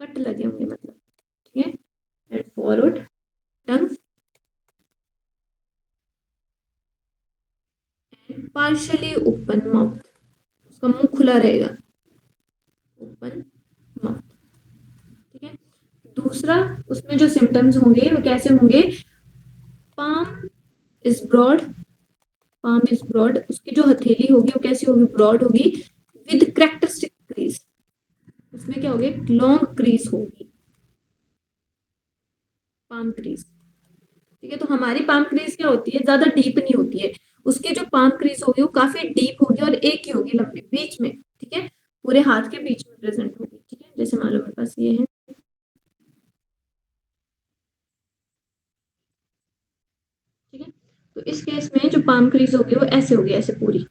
कट लगे होंगे मतलब। ठीक है, and forward tongue, partially open mouth, उसका मुंह खुला रहेगा, ओपन माउथ। ठीक है, दूसरा उसमें जो सिम्टम्स होंगे वो कैसे होंगे, palm is broad, palm is broad, उसकी जो हथेली होगी वो कैसी होगी, ब्रॉड होगी, विद कैरेक्टरिस्टिक क्रीज, उसमें क्या होगी, लॉन्ग क्रीज होगी, पाम क्रीज। ठीक है, तो हमारी पाम क्रीज क्या होती है, ज्यादा डीप नहीं होती है, उसकी जो पाम क्रीज होगी वो काफी डीप होगी और एक ही होगी, लंबी बीच में। ठीक है, पूरे हाथ के बीच में प्रेजेंट होगी। ठीक है, जैसे मान लो मेरे पास ये है, ठीक है, तो इस केस में जो पाम क्रीज होगी वो ऐसे होगी, ऐसे पूरी।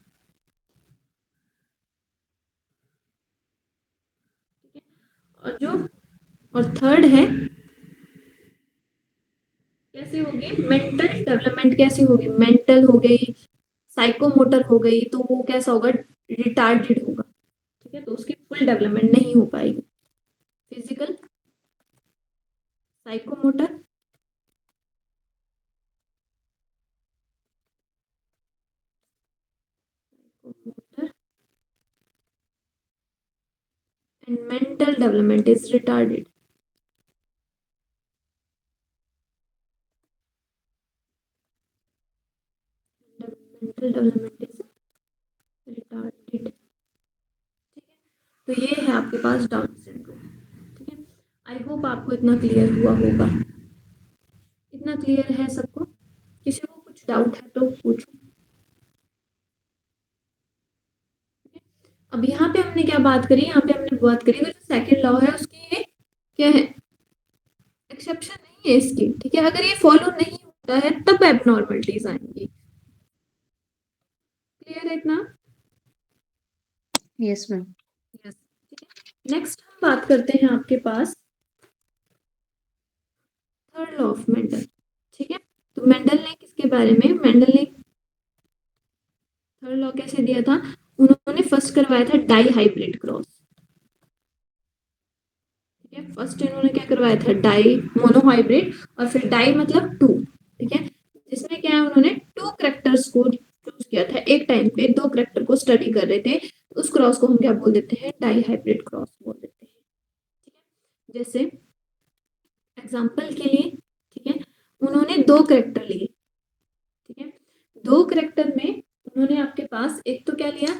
और जो और थर्ड है, कैसे होगी, मेंटल डेवलपमेंट कैसी होगी, मेंटल हो गई, साइकोमोटर हो गई, तो वो कैसा होगा, रिटार्डेड होगा। ठीक है, तो उसकी फुल डेवलपमेंट नहीं हो पाएगी। Physical, psychomotor, motor and mental development is retarded. Mental development is retarded. ठीक है, तो ये है आपके पास डाउन सिंड्रोम। ठीक है, आई होप आपको इतना क्लियर हुआ होगा। इतना क्लियर है सबको? किसी को कुछ डाउट है तो पूछो। अब यहाँ पे हमने क्या बात करी, यहाँ पे हमने बात करी जो सेकंड लॉ है उसकी ये क्या है, एक्सेप्शन नहीं है इसकी। ठीक है, अगर ये फॉलो नहीं होता है तब एबनॉर्मलिटीज आएंगी। क्लियर है इतना? Yes, ma'am. यस। ठीक है, नेक्स्ट हम बात करते हैं आपके पास थर्ड लॉ ऑफ मेंडल। ठीक है, तो मेंडल ने किसके बारे में, मेंडल ने थर्ड लॉ कैसे दिया था, उन्होंने फर्स्ट करवाया था डाई हाइब्रिड क्रॉस। ठीक है, फर्स्ट इन्होंने क्या करवाया था, डाई मोनोहाइब्रिड, और फिर डाई मतलब टू। ठीक है, जिसमें क्या है, उन्होंने टू करेक्टर्स को चूज किया था, एक टाइम पे दो करेक्टर को स्टडी कर रहे थे, उस क्रॉस को हम क्या बोल देते हैं, डाई हाइब्रिड क्रॉस बोल देते हैं। ठीक है, जैसे एग्जाम्पल के लिए, ठीक है, उन्होंने दो करेक्टर लिए। ठीक है, दो करेक्टर में उन्होंने आपके पास एक तो क्या लिया,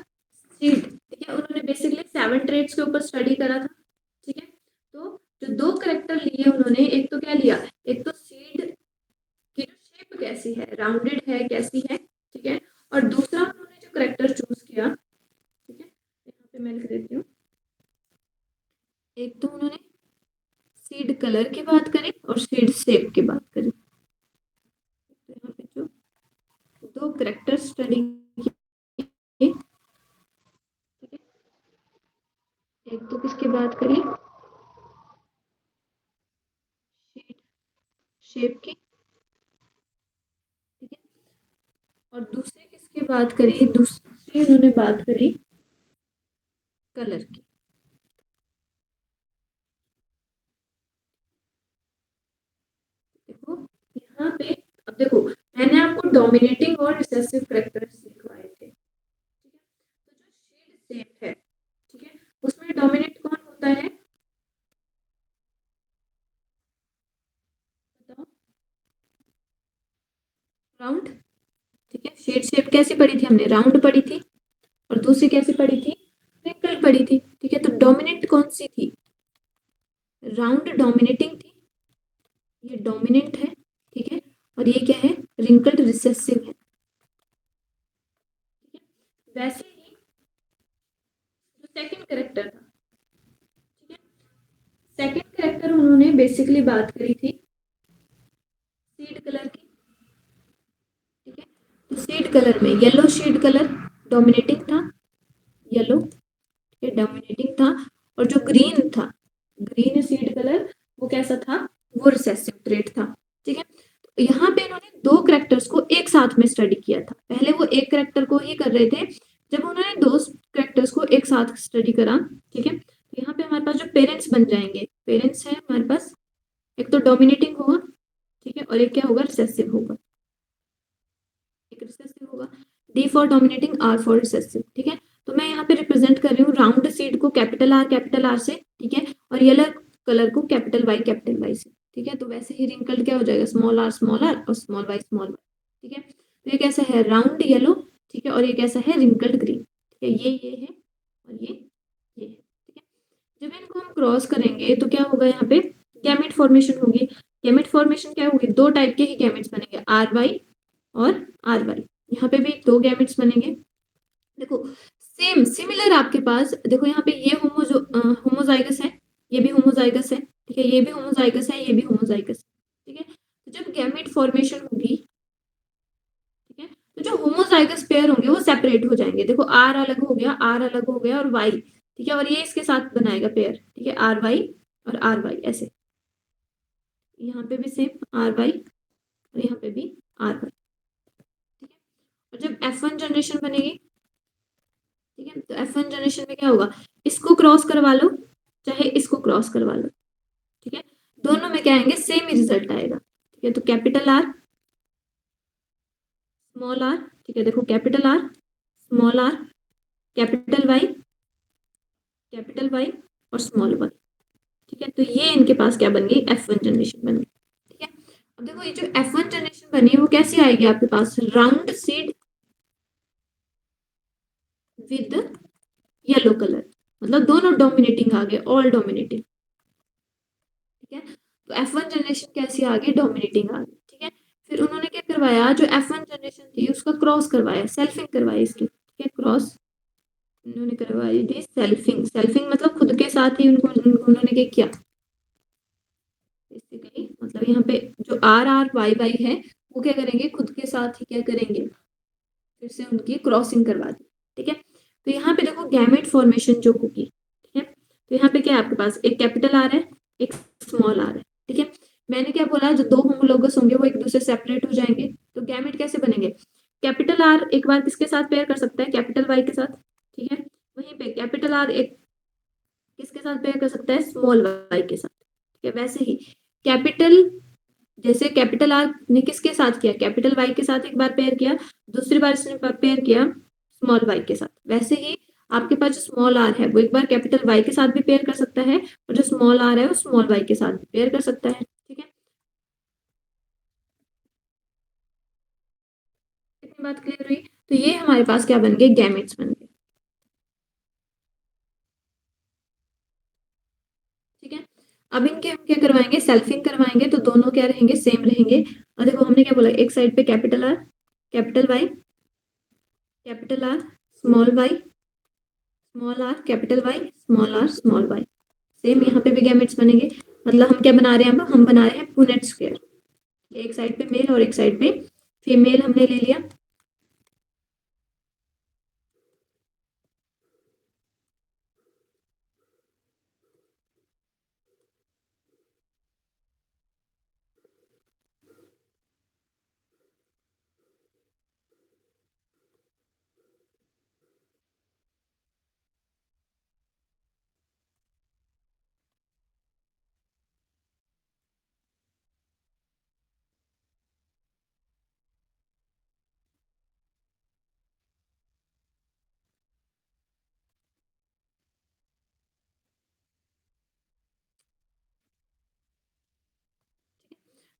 सीड। ठीक है, उन्होंने बेसिकली 7 ट्रेड्स के ऊपर स्टडी करा था। ठीक है, तो जो दो करेक्टर लिए उन्होंने, एक तो क्या लिया, एक तो सीड की जो शेप कैसी है, राउंडेड है कैसी है। ठीक है, और दूसरा उन्होंने जो करेक्टर चूज किया, ठीक है, यहाँ पे मैं लिख देती हूँ, एक तो उन्होंने सीड कलर की बात करी और सीड शेप की बात करी। तो यहाँ पे जो दो करेक्टर स्टडी किए, ठीक है, एक तो किसकी बात करी, शेड शेप की। ठीक है, और दूसरी किसकी बात करी, दूसरी उन्होंने बात करी कलर की। देखो यहाँ पे, अब देखो मैंने आपको डोमिनेटिंग और रिसेसिव करेक्टर्स सिखवाए थे। ठीक है, तो जो शेड शेप है, ठीक है, उसमें डोमिनेट कौन होता है, बताओ, राउंड। ठीक है, शेड शेप कैसी पढ़ी थी हमने, राउंड पढ़ी थी, और दूसरी कैसी पढ़ी थी, रिंकल पढ़ी थी। ठीक है, तो डोमिनेंट कौन सी थी, राउंड डोमिनेटिंग थी, ये डोमिनेंट है। ठीक है, और ये क्या है, रिंकल्ड रिसेसिव है। ठीक है, वैसे ही जो सेकंड करेक्टर था, ठीक है, सेकंड करेक्टर उन्होंने बेसिकली बात करी थी सीड कलर की। ठीक है, तो सीड कलर में येलो शेड कलर डोमिनेटिंग था, येलो ये डोमिनेटिंग था, और जो ग्रीन था, ग्रीन सीड कलर, वो कैसा था, वो रिसेसिव ट्रेट था। ठीक है, तो यहाँ पे इन्होंने दो करेक्टर्स को एक साथ में स्टडी किया था, पहले वो एक करेक्टर को ही कर रहे थे, जब उन्होंने दो करेक्टर्स को एक साथ स्टडी करा। ठीक है, तो यहाँ पे हमारे पास जो पेरेंट्स बन जाएंगे, पेरेंट्स है हमारे पास, एक तो डोमिनेटिंग होगा, ठीक है, और एक क्या होगा, रिसेसिव होगा, एक रिसेसिव होगा। D for dominating, R for recessive, ठीक है। तो मैं यहाँ पे रिप्रेजेंट कर रही हूँ राउंड सीड को कैपिटल R से, ठीक है, और येलो कलर को कैपिटल Y से, ठीक है। तो वैसे ही रिंकल्ड क्या हो जाएगा, स्मॉल r और स्मॉल y, ठीक है। तो ये कैसा है, राउंड येलो, ठीक है, और ये कैसा है, रिंकल्ड ग्रीन, ठीक है। ये है और ये है, ठीक है। जब इनको हम क्रॉस करेंगे तो क्या होगा, यहाँ पे गैमेट फॉर्मेशन होगी। गैमेट फॉर्मेशन क्या होगी, दो टाइप के ही गैमेट्स बनेंगे, RY और RY। यहाँ पे भी दो गैमेट्स बनेंगे। देखो सेम सिमिलर आपके पास, देखो यहाँ पे ये होमोजाइगस है, ये भी होमोजाइगस है, ठीक है, ये भी होमोजाइगस है, ये भी होमोजाइगस, ठीक है। तो जब गैमेट फॉर्मेशन होगी, ठीक है, तो जो होमोजाइगस पेयर होंगे वो सेपरेट हो जाएंगे। देखो R अलग हो गया, R अलग हो गया, और Y, ठीक है, और ये इसके साथ बनाएगा पेयर, ठीक है, RY और RY ऐसे। यहाँ पे भी सेम RY और यहाँ पे भी RY, ठीक है। और जब F1 जनरेशन बनेगी, ठीक है, तो F1 जनरेशन में क्या होगा, इसको क्रॉस करवा लो चाहे इसको क्रॉस करवा लो, ठीक है, दोनों में क्या आएंगे, सेम ही रिजल्ट आएगा, ठीक है। तो कैपिटल R स्मॉल r, ठीक है, देखो capital R small r capital Y और स्मॉल y, ठीक है। तो ये इनके पास क्या बन गई, F1 जनरेशन बन गई, ठीक है। अब देखो ये जो F1 जनरेशन बनी है वो कैसी आएगी आपके पास, round seed with yellow colour, मतलब दोनों डोमिनेटिंग आ गए, ऑल डोमिनेटिंग, ठीक है। तो F1 जनरेशन कैसी आ गई, डोमिनेटिंग आ गई, ठीक है। फिर उन्होंने क्या करवाया, जो F1 जनरेशन थी उसका क्रॉस करवाया, सेल्फिंग करवाई इसकी, ठीक है, क्रॉस उन्होंने करवाई थी, सेल्फिंग, सेल्फिंग मतलब खुद के साथ ही उन्होंने क्या किया, बेसिकली मतलब यहाँ पे जो RY है वो क्या करेंगे, खुद के साथ ही क्या करेंगे, फिर से उनकी क्रॉसिंग करवा दी, ठीक है। तो यहाँ पे देखो गैमेट फॉर्मेशन जो होगी, ठीक है, तो यहाँ पे क्या है आपके पास, एक कैपिटल R है, एक स्मॉल r है, ठीक है। मैंने क्या बोला, जो दो होमोलोगस होंगे वो एक दूसरे से सेपरेट हो जाएंगे, तो गैमेट कैसे बनेंगे, कैपिटल R एक बार किसके साथ पेयर कर सकता है, कैपिटल Y के साथ, ठीक है। वहीं पे कैपिटल R एक किसके साथ पेयर कर सकता है, स्मॉल y के साथ, ठीक है। वैसे ही कैपिटल, जैसे कैपिटल R ने किसके साथ किया, कैपिटल Y के साथ एक बार पेयर किया, दूसरी बार इसने पेयर किया स्मॉल y के साथ, वैसे ही आपके पास जो स्मॉल r है वो एक बार कैपिटल Y के साथ भी पेयर कर सकता है, और जो स्मॉल r है वो स्मॉल y के साथ भी पेयर कर सकता है, ठीक है। इतनी बात क्लियर हुई। तो ये हमारे पास क्या बन गए, गैमेट्स बन गए, ठीक है। अब इनके हम क्या करवाएंगे, सेल्फिंग करवाएंगे, तो दोनों क्या रहेंगे, सेम रहेंगे। और देखो हमने क्या बोला, एक साइड पे capital R capital Y capital R small y small r capital Y small r small y, same यहाँ पे भी गैमेट्स बनेंगे। मतलब हम क्या बना रहे हैं, अब हम बना रहे हैं पुनेट स्क्वायर, एक साइड पे मेल और एक साइड पे फीमेल हमने ले लिया,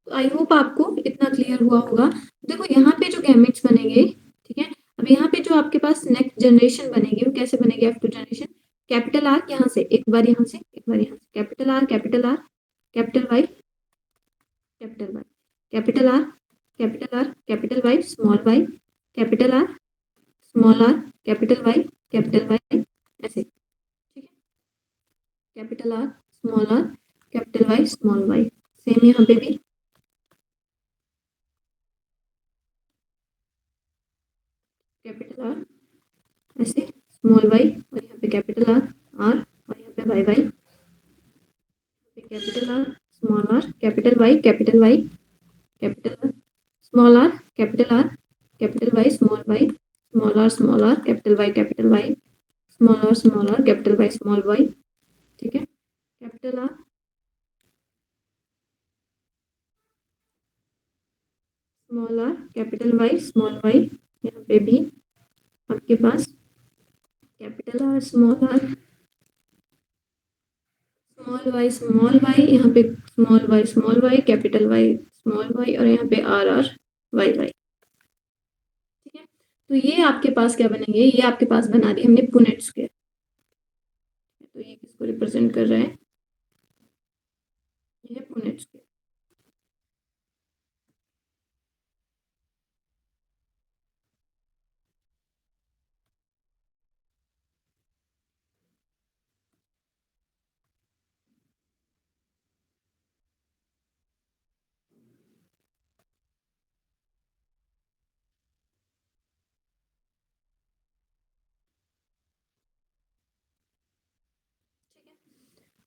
तो आई होप आपको इतना क्लियर हुआ होगा। देखो यहाँ पे जो गैमेट्स बनेंगे, ठीक है, अब यहाँ पे जो आपके पास नेक्स्ट जनरेशन बनेगी वो कैसे बनेगी, F2 जनरेशन, कैपिटल R यहाँ से एक बार, यहाँ से एक बार, यहाँ से capital R capital Y capital Y capital R capital Y small y capital R small r capital Y ऐसे, ठीक है, capital R small r capital Y small y, same यहाँ पे भी कैपिटल R ऐसे स्मॉल y, और यहाँ पे कैपिटल R और यहाँ पे y capital R small r capital Y capital R small r capital Y small r capital Y small r capital Y small y, ठीक है, capital R small r capital Y small y, यहाँ पे भी आपके पास capital R, small Y, यहाँ पे small Y, capital Y, small Y, और यहाँ पे आर आर वाई वाई। ठीक है, तो ये आपके पास क्या बनेंगे, ये आपके पास बना दिए हमने पुनेट स्क्वायर। तो ये किसको रिप्रेजेंट कर रहा है, ये है पुनेट स्क्वायर।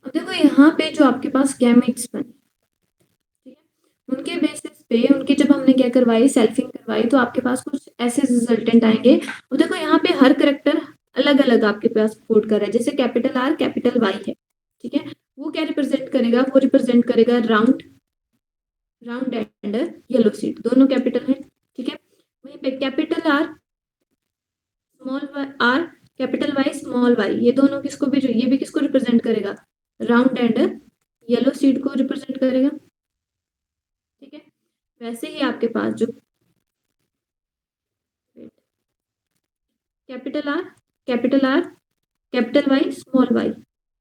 अब देखो यहाँ पे जो आपके पास गैमेट्स बने, ठीक है, उनके बेसिस पे उनकी जब हमने क्या करवाई, सेल्फिंग करवाई, तो आपके पास कुछ ऐसे रिजल्टेंट आएंगे। और देखो यहाँ पे हर करेक्टर अलग अलग आपके पास कोड कर रहा है। जैसे कैपिटल आर कैपिटल वाई है, ठीक है, वो क्या रिप्रेजेंट करेगा, वो रिप्रेजेंट करेगा राउंड एंड येलो सीड, दोनों कैपिटल है। ठीक है, वहीं पे capital R small R, capital Y small Y, ये दोनों किसको भी, ये भी किसको रिप्रेजेंट करेगा, राउंड एंड येलो सीड को रिप्रेजेंट करेगा। ठीक है, वैसे ही आपके पास जो capital R capital Y small Y,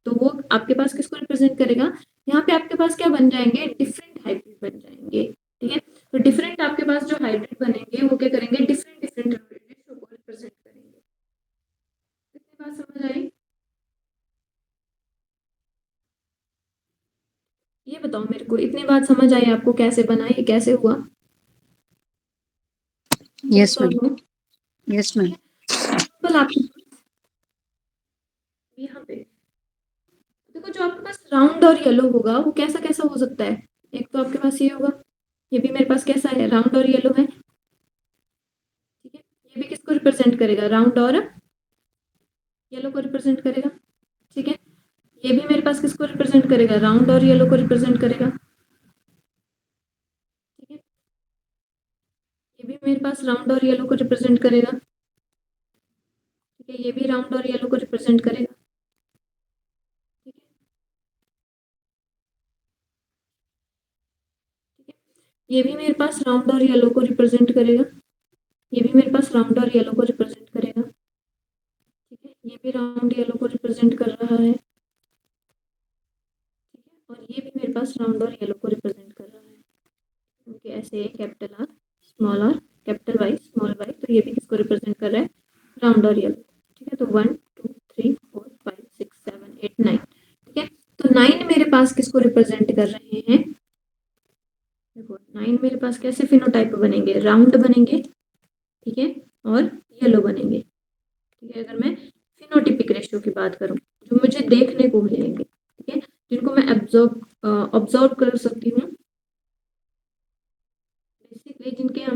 तो वो आपके पास किसको रिप्रेजेंट करेगा, यहाँ पे आपके पास क्या बन जाएंगे, डिफरेंट हाइब्रिड बन जाएंगे। ठीक है, तो डिफरेंट आपके पास जो हाइब्रिड बनेंगे वो क्या करेंगे, डिफरेंट रेशो को रिप्रेजेंट करेंगे। कितनी बात समझ आई, ये बताओ मेरे को, इतनी बात समझ आई आपको, कैसे बना, ये कैसे हुआ? Yes, ma'am. Yes, ma'am. Simple आपके यहाँ पे देखो, जो आपके पास राउंड और येलो होगा वो कैसा कैसा हो सकता है। एक तो आपके पास ये होगा, ये भी मेरे पास कैसा है, राउंड और येलो है। ठीक है, ये भी किसको रिप्रेजेंट करेगा, राउंड और येलो को रिप्रेजेंट करेगा। ठीक है, ये भी मेरे पास किसको रिप्रेजेंट करेगा, राउंड और येलो को रिप्रेजेंट करेगा। ठीक है, ये भी मेरे पास राउंड और येलो को रिप्रेजेंट करेगा। ठीक है, ये भी राउंड और येलो को रिप्रेजेंट करेगा। ठीक है, ठीक है, ये भी मेरे पास राउंड और येलो को रिप्रेजेंट करेगा। ये भी मेरे पास राउंड और येलो को रिप्रेजेंट करेगा। ठीक है, ये भी राउंड येलो को रिप्रेजेंट कर रहा है। ठीक है, और ये भी मेरे पास राउंड और येलो को रिप्रेजेंट कर रहा है। क्योंकि ऐसे है, capital R small R capital Y small Y, तो ये भी किसको रिप्रेजेंट कर रहा है, राउंड और येलो। ठीक है, तो 1 2 3 4 5 6 7 8 9। ठीक है, तो 9 मेरे पास किसको रिप्रेजेंट कर रहे हैं, देखो 9 मेरे पास कैसे फिनोटाइप बनेंगे, राउंड बनेंगे, ठीक है, और येलो बनेंगे। ठीक है, अगर मैं फिनोटिपिक रेशियो की बात करूं, जो मुझे देखने को मिलेंगे, ठीक है, जिनको मैं ऑब्जर्व कर सकती हूँ, बेसिकली जिनके हम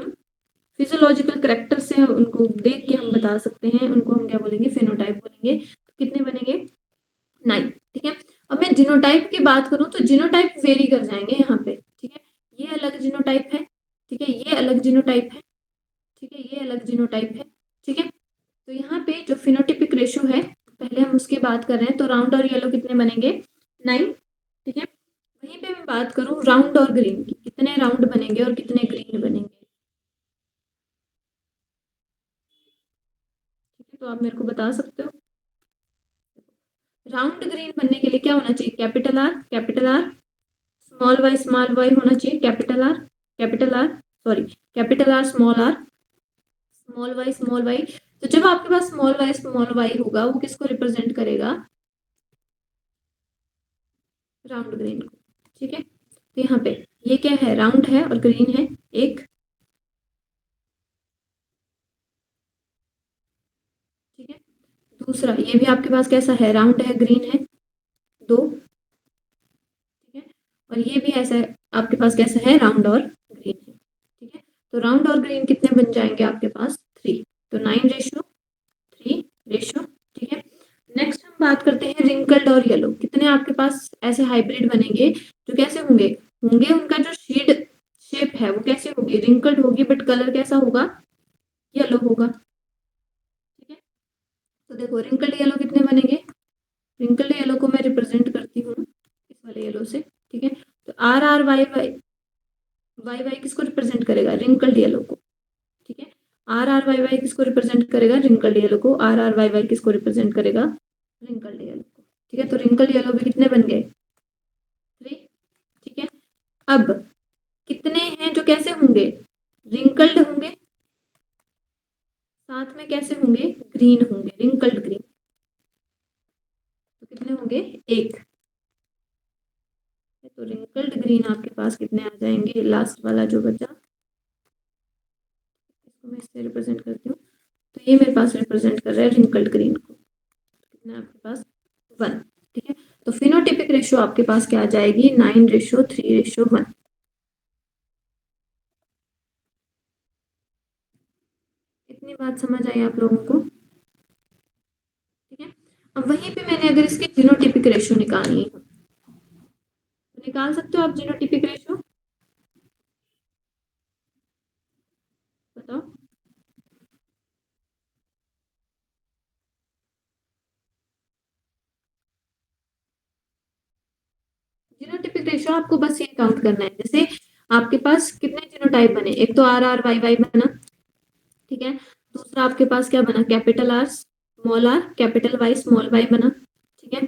फिजियोलॉजिकल करेक्टर से उनको देख के हम बता सकते हैं, उनको हम क्या बोलेंगे, फिनोटाइप बोलेंगे। तो कितने बनेंगे, 9। ठीक है, अब मैं जीनोटाइप की बात करूं तो जीनोटाइप वेरी कर जाएंगे यहाँ पे। ठीक है, ये अलग जीनोटाइप है। ठीक है, ये अलग जीनोटाइप है। ठीक है, ये अलग जीनोटाइप है। ठीक है, तो यहाँ पे जो फिनोटिपिक रेशियो है, पहले हम उसकी बात कर रहे हैं, तो राउंड और येलो कितने बनेंगे, 9। ठीक है, वहीं पे मैं बात करूं राउंड और ग्रीन की, कितने राउंड बनेंगे और कितने ग्रीन बनेंगे। ठीक है, तो आप मेरे को बता सकते हो, राउंड ग्रीन बनने के लिए क्या होना चाहिए, कैपिटल आर स्मॉल वाई होना चाहिए, capital R sorry capital R small Y. तो जब आपके पास स्मॉल वाई होगा, वो किसको रिप्रेजेंट करेगा, राउंड ग्रीन को। ठीक है, तो यहाँ पे ये क्या है, राउंड है और ग्रीन है एक। ठीक है, दूसरा ये भी आपके पास कैसा है, राउंड है ग्रीन है 2। ठीक है, और ये भी ऐसा है, आपके पास कैसा है, राउंड और ग्रीन है। ठीक है, तो राउंड और ग्रीन कितने बन जाएंगे आपके पास, 3। तो 9:3 ठीक है, नेक्स्ट हम बात करते हैं रिंकल्ड और येलो, कितने आपके पास ऐसे हाइब्रिड बनेंगे जो कैसे होंगे, उनका जो शेप है वो कैसे होगी, रिंकल्ड होगी, बट कलर कैसा होगा, येलो होगा। देखो रिंकल्ड येलो कितने बनेंगे, रिंकल्ड येलो को मैं रिप्रेजेंट करती हूँ इस वाले येलो से, ठीक है। तो R R Y Y Y Y किसको रिप्रेजेंट करेगा, रिंकल्ड येलो को, ठीक है। आर आर वाई वाई किसको रिप्रेजेंट करेगा, रिंकल्ड येलो को। आर आर वाई वाई किसको रिप्रेजेंट करेगा, रिंकल्ड येलो को, ठीक है। तो रिंकल्ड येलो भी कितने बन गए, 3, ठीक है। अब कितने हैं जो कैसे होंगे, रिंकल्ड होंगे, साथ में कैसे होंगे, ग्रीन होंगे, रिंकल्ड ग्रीन। तो कितने होंगे, 1। तो रिंकल्ड ग्रीन आपके पास कितने आ जाएंगे, लास्ट वाला जो बचा, इसको मैं इससे रिप्रेजेंट करती हूँ। तो ये मेरे पास रिप्रेजेंट कर रहा है रिंकल्ड ग्रीन को, कितना आपके पास, 1, ठीक है। तो फिनोटिपिक रेशियो आपके पास क्या आ जाएगी, 9:3:1। इतनी बात समझ आई आप लोगों को, ठीक है। अब वहीं पे मैंने अगर इसकी जीनोटिपिक रेशियो निकालनी है तो निकाल सकते हो आप जीनोटिपिक रेशियो, बताओ। जीनोटिपिक रेशियो आपको बस ये काउंट करना है, जैसे आपके पास कितने जीनोटाइप बने, एक तो आर आर वाई वाई बना, ठीक है। दूसरा आपके पास क्या बना, capital R small R capital Y small Y बना, ठीक है।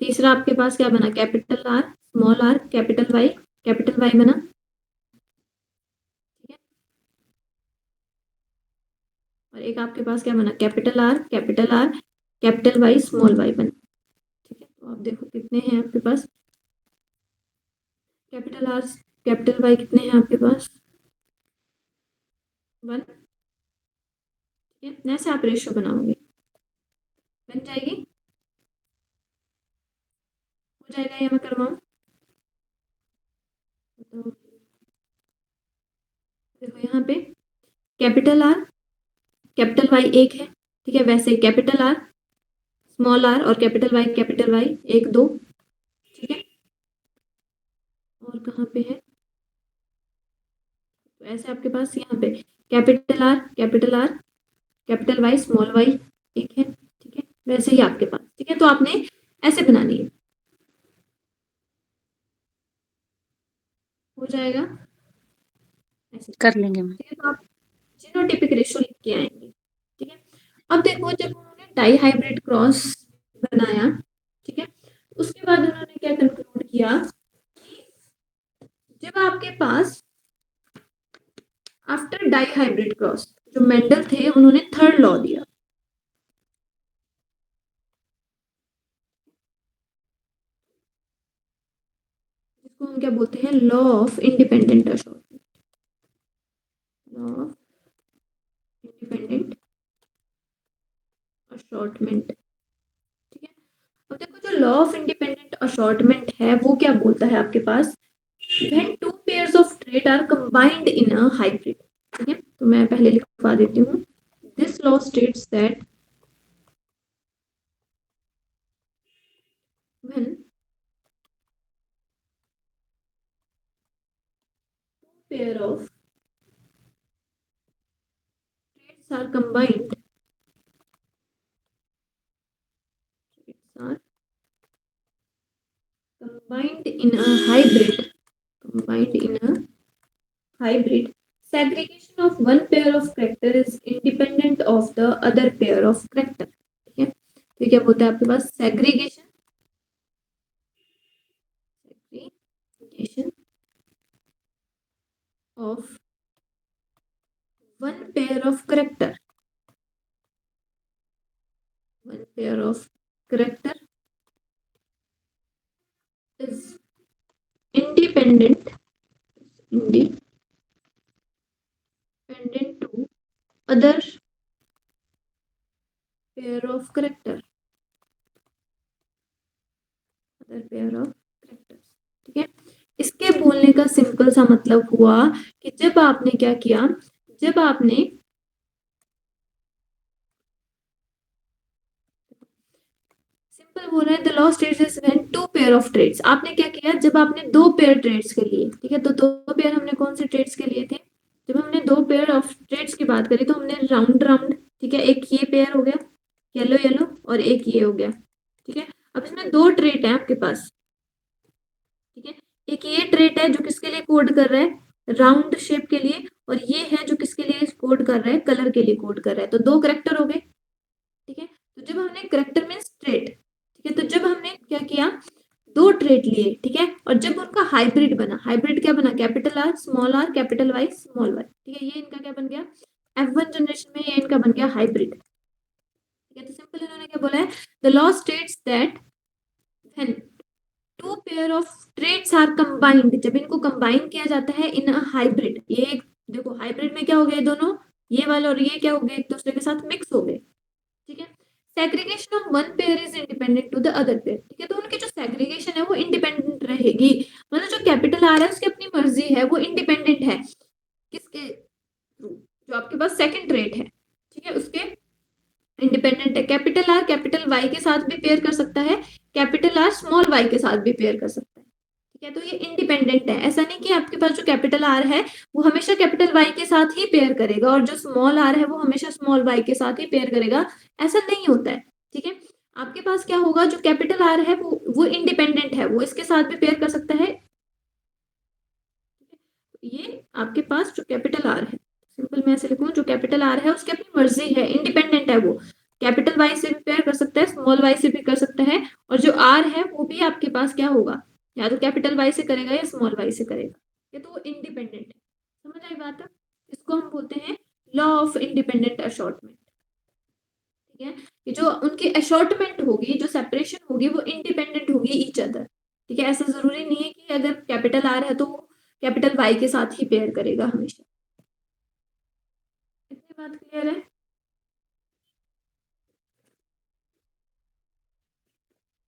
तीसरा आपके पास क्या बना, capital R small R capital Y बना, ठीक है। और एक आपके पास क्या बना, capital R capital Y small Y बना, ठीक है। तो आप देखो कितने हैं आपके पास, कैपिटल आर कैपिटल वाई कितने हैं आपके पास, 1, ठीक है। ऐसे आप रेशियो बनाओगे, बन जाएगी, हो जाएगा, या मैं करवाऊँ, तो देखो यहाँ पे कैपिटल आर कैपिटल वाई 1 है, ठीक है। वैसे कैपिटल आर स्मॉल आर और कैपिटल वाई 1 2, ठीक है। और कहाँ पे है, तो ऐसे आपके पास यहाँ पे capital R capital Y small Y 1 है, ठीक है। वैसे ही आपके पास, ठीक है। तो आपने ऐसे बनानी है, हो जाएगा ऐसे, कर लेंगे मैम। ठीक है। तो आप जीनोटिपिक रेशियो लिख के आएंगे, ठीक है। अब देखो जब उन्होंने डाई हाइब्रिड क्रॉस बनाया, ठीक है, उसके बाद उन्होंने क्या कंक्लूड किया, जब आपके पास आफ्टर डाई हाइब्रिड क्रॉस, जो मेंडल थे उन्होंने थर्ड लॉ दिया, जिसको हम क्या बोलते हैं, law of independent assortment, law of independent assortment, ठीक है। अब देखो जो लॉ ऑफ इंडिपेंडेंट असॉर्टमेंट है वो क्या बोलता है आपके पास, when two pairs of trait are combined in a hybrid, ठीक है। तो मैं पहले लिखवा देती हूँ, this law states that when two pair of traits are combined, in a hybrid, segregation of one pair of character is independent of the other pair of character, ठीक है। तो क्या बोलता है आपके पास, segregation of one pair of character is independent to other pair of characters, ठीक है। इसके बोलने का सिंपल सा मतलब हुआ कि जब आपने क्या किया, जब आपने सिंपल बोल रहा है, the law states is when two pair of traits, आपने क्या किया, जब आपने दो पेयर ट्रेड्स के लिए, ठीक है। तो दो पेयर हमने कौन से ट्रेड्स के लिए थे, जब हमने दो पेयर ऑफ ट्रेड्स की बात करी तो हमने राउंड राउंड, ठीक है, एक ये पेयर हो गया, येलो येलो और एक ये हो गया, ठीक है। अब इसमें दो ट्रेट है आपके पास, ठीक है। एक ये ट्रेट है जो किसके लिए कोड कर रहा है, राउंड शेप के लिए, और ये है जो किसके लिए कोड कर रहा है, कलर के लिए कोड कर रहा है। तो दो करेक्टर हो गए, ठीक है। तो जब हमने करेक्टर मीन्स ट्रेट, ठीक है, तो जब हमने क्या किया, दो ट्रेट लिए, ठीक है, और जब उनका हाइब्रिड बना, हाइब्रिड क्या बना, capital R capital Y small Y, ठीक है, ये इनका क्या बन गया, F1 जनरेशन में ये इनका बन गया हाइब्रिड, ठीक है। तो सिंपल इन्होंने क्या बोला है, the law states that when two pair of traits are combined, जब इनको कंबाइन किया जाता है इन अ हाइब्रिड, ये देखो हाइब्रिड में क्या हो गए दोनों, ये वाला और ये क्या हो गए, एक दूसरे के साथ मिक्स हो गए, ठीक है। Segregation of one pair is independent to the other pair, ठीक है। तो उनकी जो सेग्रीगेशन है वो इंडिपेंडेंट रहेगी, मतलब जो कैपिटल आर है उसकी अपनी मर्जी है, वो इंडिपेंडेंट है किसके थ्रू, जो आपके पास सेकंड ट्रेट है, ठीक है, उसके इंडिपेंडेंट है। कैपिटल आर कैपिटल वाई के साथ भी पेयर कर सकता है, कैपिटल आर स्मॉल वाई के साथ भी पेयर कर सकता है, ठीक है। तो ये इंडिपेंडेंट है, ऐसा नहीं कि आपके पास जो कैपिटल आर है वो हमेशा कैपिटल वाई के साथ ही पेयर करेगा और जो स्मॉल आर है वो हमेशा स्मॉल वाई के साथ ही पेयर करेगा, ऐसा नहीं होता है, ठीक है। आपके पास क्या होगा, जो कैपिटल आर है वो इंडिपेंडेंट है, वो इसके साथ भी पेयर कर सकता है, ये आपके पास जो कैपिटल आर है, सिंपल मैं ऐसे लिखूं, जो कैपिटल आर है उसकी अपनी मर्जी है, इंडिपेंडेंट है, वो कैपिटल वाई से भी पेयर कर सकता है, स्मॉल वाई से भी कर सकता है, और जो आर है वो भी आपके पास क्या होगा, या तो कैपिटल वाई से करेगा या स्मॉल वाई से करेगा, ये तो वो इंडिपेंडेंट है। समझ आई बात है, इसको हम बोलते हैं लॉ ऑफ इंडिपेंडेंट अशॉर्टमेंट, ठीक है। कि जो उनकी अशॉर्टमेंट होगी, जो सेपरेशन होगी वो इंडिपेंडेंट होगी ईच अदर, ठीक है। ऐसा जरूरी नहीं है कि अगर कैपिटल आर है तो कैपिटल वाई के साथ ही पेयर करेगा हमेशा। इतनी बात क्लियर है,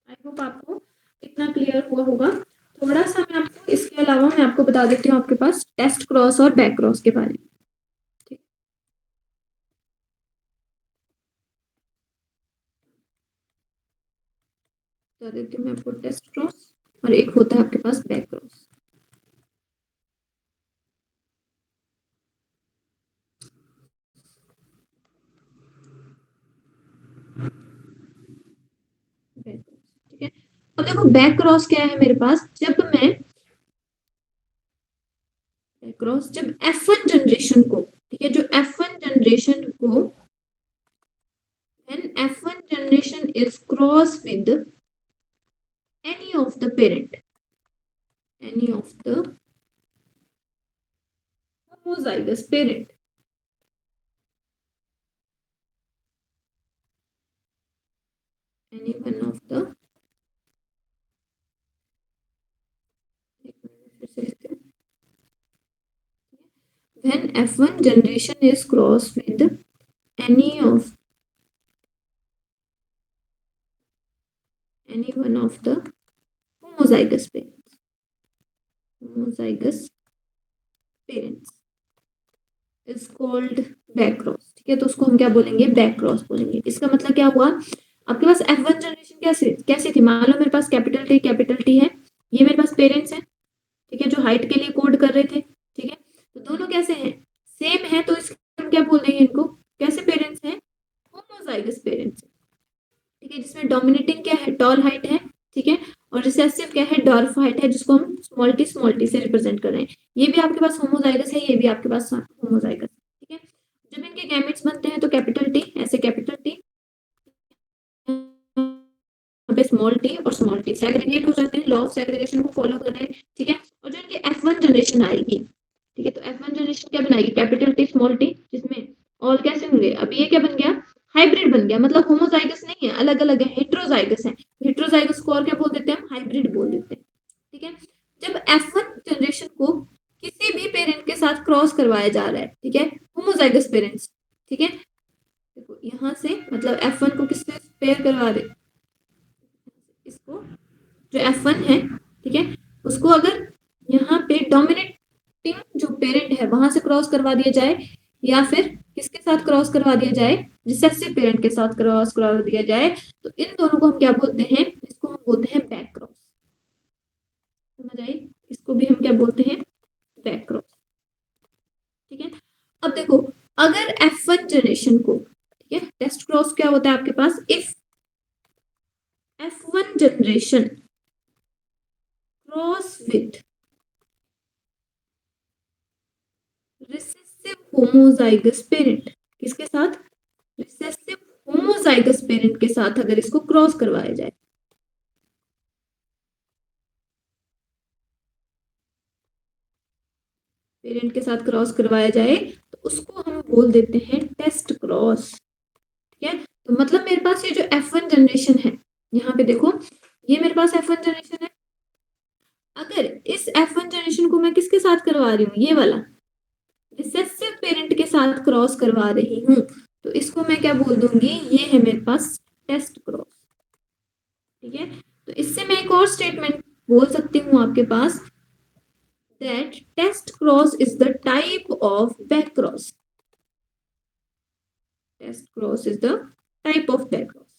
आई होप आपको इतना क्लियर हुआ होगा। थोड़ा सा मैं आपको इसके अलावा मैं आपको बता देती हूँ आपके पास टेस्ट क्रॉस और बैक क्रॉस के बारे में, ठीक। बता देती हूँ मैं आपको टेस्ट क्रॉस, और एक होता है आपके पास बैक क्रॉस। ठीक है। अब देखो बैक क्रॉस क्या है मेरे पास, जब मैं बैक क्रॉस जब F1 जनरेशन को, ठीक है, जो F1 जनरेशन को when F1 generation is cross with any of the parent, any of the homozygous parent, any one of the, when F1 generation is crossed with any one of the homozygous parents, homozygous parents is called back cross, ठीक है। तो उसको हम क्या बोलेंगे, back cross बोलेंगे। इसका मतलब क्या हुआ, आपके पास F1 जनरेशन कैसे कैसी थी, मान लो मेरे पास कैपिटल टी है, ये मेरे पास पेरेंट्स हैं, ठीक है, जो हाइट के लिए कोड कर रहे थे, ठीक है। तो दोनों कैसे हैं, सेम है, तो इसको हम क्या बोल देंगे, इनको कैसे पेरेंट्स हैं, होमोजाइगस पेरेंट्स, ठीक है। जिसमें डोमिनेटिंग क्या है, टॉल हाइट है, ठीक है, और रिसेसिव क्या है, डॉर्फ हाइट है, जिसको हम स्मॉल टी से रिप्रेजेंट कर रहे हैं। ये भी आपके पास होमोजाइगस है, ये भी आपके पास होमोजाइगस, ठीक है। जब इनके गैमेट्स बनते हैं तो कैपिटल टी, ऐसे कैपिटल टी पे स्मॉल टी और स्मॉल टी सेग्रीगेट हो जाते हैं, लॉ ऑफ सेग्रीगेशन को फॉलो कर रहे हैं, ठीक है। और जो इनकी F1 जनरेशन आएगी, ठीक है, तो F1 जनरेशन क्या बनाएगी, कैपिटल टी स्मॉल टी, जिसमें ऑल कैसे होंगे, अब ये क्या बन गया, हाइब्रिड बन गया, मतलब होमोजाइगस नहीं है, अलग अलग है, हेट्रोजाइगस है। हेट्रोजाइगस को और क्या बोल देते हैं, हम हाइब्रिड बोल देते हैं, ठीक है। जब F1 जनरेशन को किसी भी पेरेंट के साथ क्रॉस करवाया जा रहा है, ठीक है, होमोजाइगस पेरेंट्स, ठीक है, देखो यहाँ से मतलब F1 को किससे पेयर करवा रहे, इसको जो F1 है, ठीक है, उसको अगर यहाँ पे डोमिनेटिंग जो पेरेंट है वहां से क्रॉस करवा दिया जाए, या फिर किसके साथ क्रॉस करवा दिया जाए, रिसेसिव पेरेंट के साथ क्रॉस करवा दिया जाए, तो इन दोनों को हम क्या बोलते हैं, इसको हम बोलते हैं बैक क्रॉस। समझ आई, इसको भी हम क्या बोलते हैं, बैक क्रॉस, ठीक है। अब देखो अगर F1 जनरेशन को, ठीक ठीक है। टेस्ट क्रॉस क्या होता है आपके पास, if F1 generation cross with recessive homozygous parent, किसके साथ, रिसेसिव होमोजाइगस पेरेंट के साथ अगर इसको क्रॉस करवाया जाए, पेरेंट के साथ क्रॉस करवाया जाए तो उसको हम बोल देते हैं टेस्ट क्रॉस। ठीक है, तो मतलब मेरे पास ये जो F1 जनरेशन है, यहाँ पे देखो ये मेरे पास F1 जनरेशन है, अगर इस F1 जनरेशन को मैं किसके साथ करवा रही हूँ, ये वाला रिसेसिव पेरेंट के साथ क्रॉस करवा रही हूँ, तो इसको मैं क्या बोल दूंगी, ये है मेरे पास टेस्ट क्रॉस। ठीक है, तो इससे मैं एक और स्टेटमेंट बोल सकती हूँ आपके पास, that test cross is the type of back cross. Test cross is the type of back cross.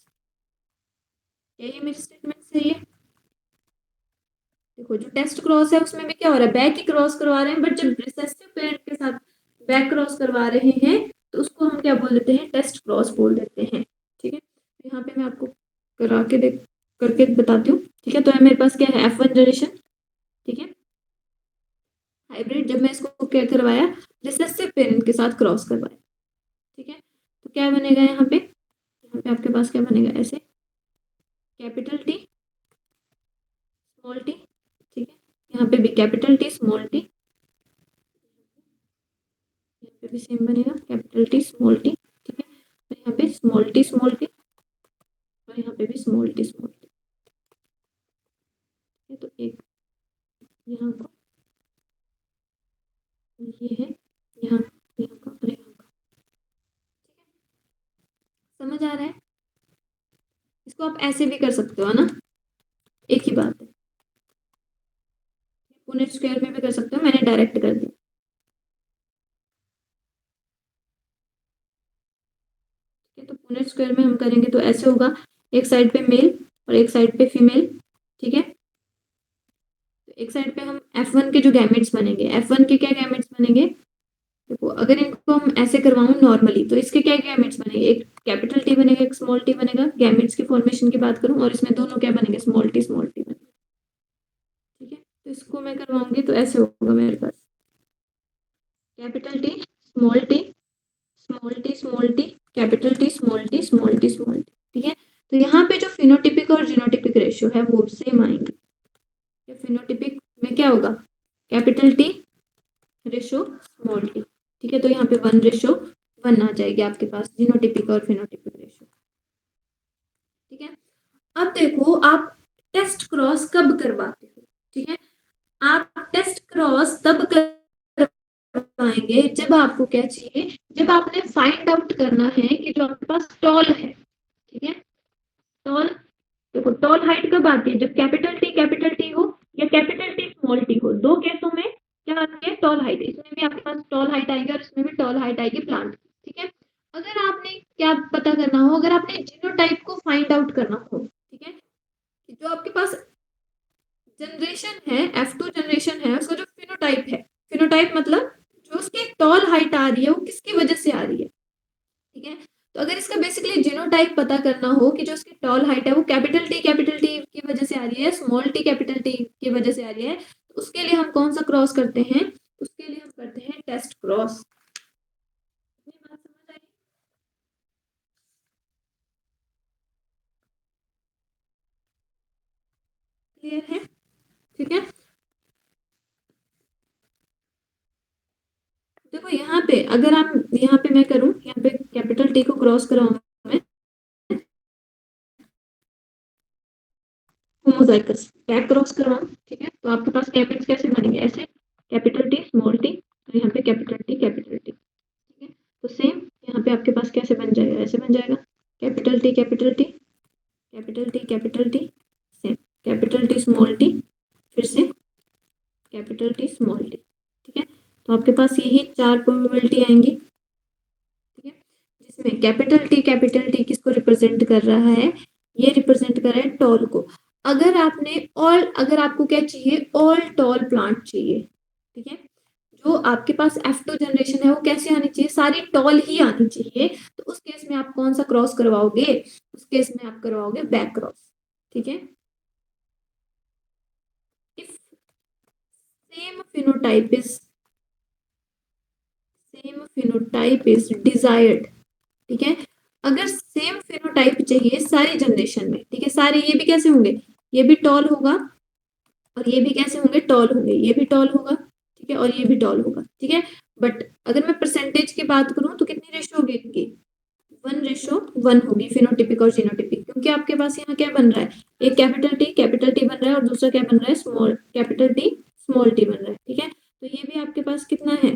क्या ये मेरी स्टेटमेंट सही है? देखो जो टेस्ट क्रॉस है उसमें भी क्या हो रहा है, बैक ही क्रॉस करवा रहे हैं, बट जब रिसेसिव पेरेंट के साथ बैक क्रॉस करवा रहे हैं तो उसको हम क्या बोल देते हैं, टेस्ट क्रॉस बोल देते हैं। ठीक है, यहाँ पे मैं आपको करा के देख करके बताती हूँ। ठीक है, तो मेरे पास क्या है, F1 जनरेशन, ठीक है, हाइब्रिड, जब मैं इसको क्या करवाया, रिसेसिव पेरेंट के साथ क्रॉस करवाया। ठीक है, तो क्या बनेगा यहाँ पे आपके पास क्या बनेगा, ऐसे कैपिटल टी स्मॉल टी। ठीक है, यहाँ पे भी कैपिटल टी स्मॉल टी, यहाँ पे भी सेम बनेगा कैपिटल टी स्मॉल टी। ठीक है, और यहाँ पे स्मॉल टी स्मॉल टी, और यहाँ पे भी स्मॉल टी स्मॉल टी। तो एक यहाँ का, ये है यहाँ, यहाँ का और यहाँ का। ठीक है, समझ आ रहा है? इसको आप ऐसे भी कर सकते हो, है ना, एक ही बात है। पुनेट स्क्वायर में भी कर सकते हो, मैंने डायरेक्ट कर दिया। ठीक है, तो पुनेट स्क्वायर में हम करेंगे तो ऐसे होगा, एक साइड पे मेल और एक साइड पे फीमेल। ठीक है, तो एक साइड पे हम F1 के जो गैमेट्स बनेंगे, F1 के क्या गैमेट्स बनेंगे, देखो अगर इनको हम ऐसे करवाऊं नॉर्मली तो इसके क्या गैमेट्स बनेंगे, एक कैपिटल टी बनेगा, एक स्मॉल टी बनेगा। गैमेट्स की फॉर्मेशन की बात करूं और इसमें दोनों क्या बनेंगे, स्मॉल टी बनेंगे। ठीक है, तो इसको मैं करवाऊंगी तो ऐसे होगा मेरे पास capital T small t small t small t, capital T small t small t small t. ठीक है, तो यहाँ पे जो फिनोटिपिक और जीनोटिपिक रेशियो है वो सेम आएंगे। फिनोटिपिक में क्या होगा, capital T ratio small t. ठीक है, तो यहाँ पे 1:1 आ जाएगी आपके पास जीनोटिपिक और फिनोटिपिक रेशियो। ठीक है, अब देखो आप टेस्ट क्रॉस कब करवाते हो। ठीक है, आप टेस्ट क्रॉस तब करवाएंगे जब आपको क्या चाहिए, जब आपने फाइंड आउट करना है कि जो आपके पास टॉल है। ठीक है, टॉल, देखो टॉल हाइट कब आती है, जब कैपिटल टी हो या कैपिटल टी स्मॉल टी हो, दो केसों में क्या आती है, टॉल हाइट। इसमें भी आपके पास टॉल हाइट आएगी और इसमें भी टॉल हाइट आएगी प्लांट। ठीक है, अगर आपने क्या पता करना हो, अगर आपने जीनोटाइप को फाइंड आउट करना हो, ठीक है, जो आपके पास जनरेशन है, F2 जनरेशन है, उसका जो फिनोटाइप है, फिनोटाइप मतलब जो उसकी टॉल हाइट आ रही है वो किसकी वजह से आ रही है। ठीक है, तो अगर इसका बेसिकली जीनोटाइप पता करना हो कि जो उसकी टॉल हाइट है वो कैपिटल टी की वजह से आ रही है, स्मॉल टी कैपिटल टी की वजह से आ रही है, तो उसके लिए हम कौन सा क्रॉस करते हैं, उसके लिए हम करते हैं टेस्ट क्रॉस। बात समझ आई? क्लियर है? ठीक है, देखो यहाँ पे अगर आप, यहाँ पे मैं करूँ, यहाँ पे कैपिटल टी को क्रॉस कराऊं मैं होमोजाइगस बैक क्रॉस करवाऊं। ठीक है, तो आपके पास कैपिटल कैसे बनेंगे, ऐसे कैपिटल टी स्मॉल टी और यहाँ पे कैपिटल टी कैपिटल टी। ठीक है, तो सेम यहाँ पे आपके पास कैसे बन जाएगा, ऐसे बन जाएगा capital T capital T capital T capital T, same capital T small T, फिर से कैपिटल टी स्मॉल टी। ठीक है, तो आपके पास यही 4 प्रोबेबिलिटी आएंगी। ठीक है, जिसमें कैपिटल टी किसको रिप्रेजेंट कर रहा है, ये रिप्रेजेंट कर रहा है टॉल को। अगर आपने ऑल, अगर आपको क्या चाहिए, ऑल टॉल प्लांट चाहिए। ठीक है, जो आपके पास F2 जनरेशन है वो कैसे आनी चाहिए, सारी टॉल ही आनी चाहिए। तो उस केस में आप कौन सा क्रॉस करवाओगे, उस केस में आप करवाओगे बैक क्रॉस, ठीक है। If same phenotype is desired, ठीक है। अगर सेम फिनोटाइप चाहिए सारी जनरेशन में, ठीक है, सारे ये भी कैसे होंगे, ये भी टॉल होगा और ये भी कैसे होंगे, टॉल होंगे, ये भी टॉल होगा, ठीक है, और ये भी टॉल होगा, ठीक है। बट अगर मैं परसेंटेज की बात करूं तो कितनी रेशो होगी इनकी, 1:1 होगी फिनोटिपिक और जीनोटिपिक, क्योंकि आपके पास यहाँ क्या बन रहा है, एक कैपिटल टी बन रहा है और दूसरा क्या बन रहा है, कैपिटल टी स्मॉल टी बन रहा है, ठीक है। तो ये भी आपके पास कितना है,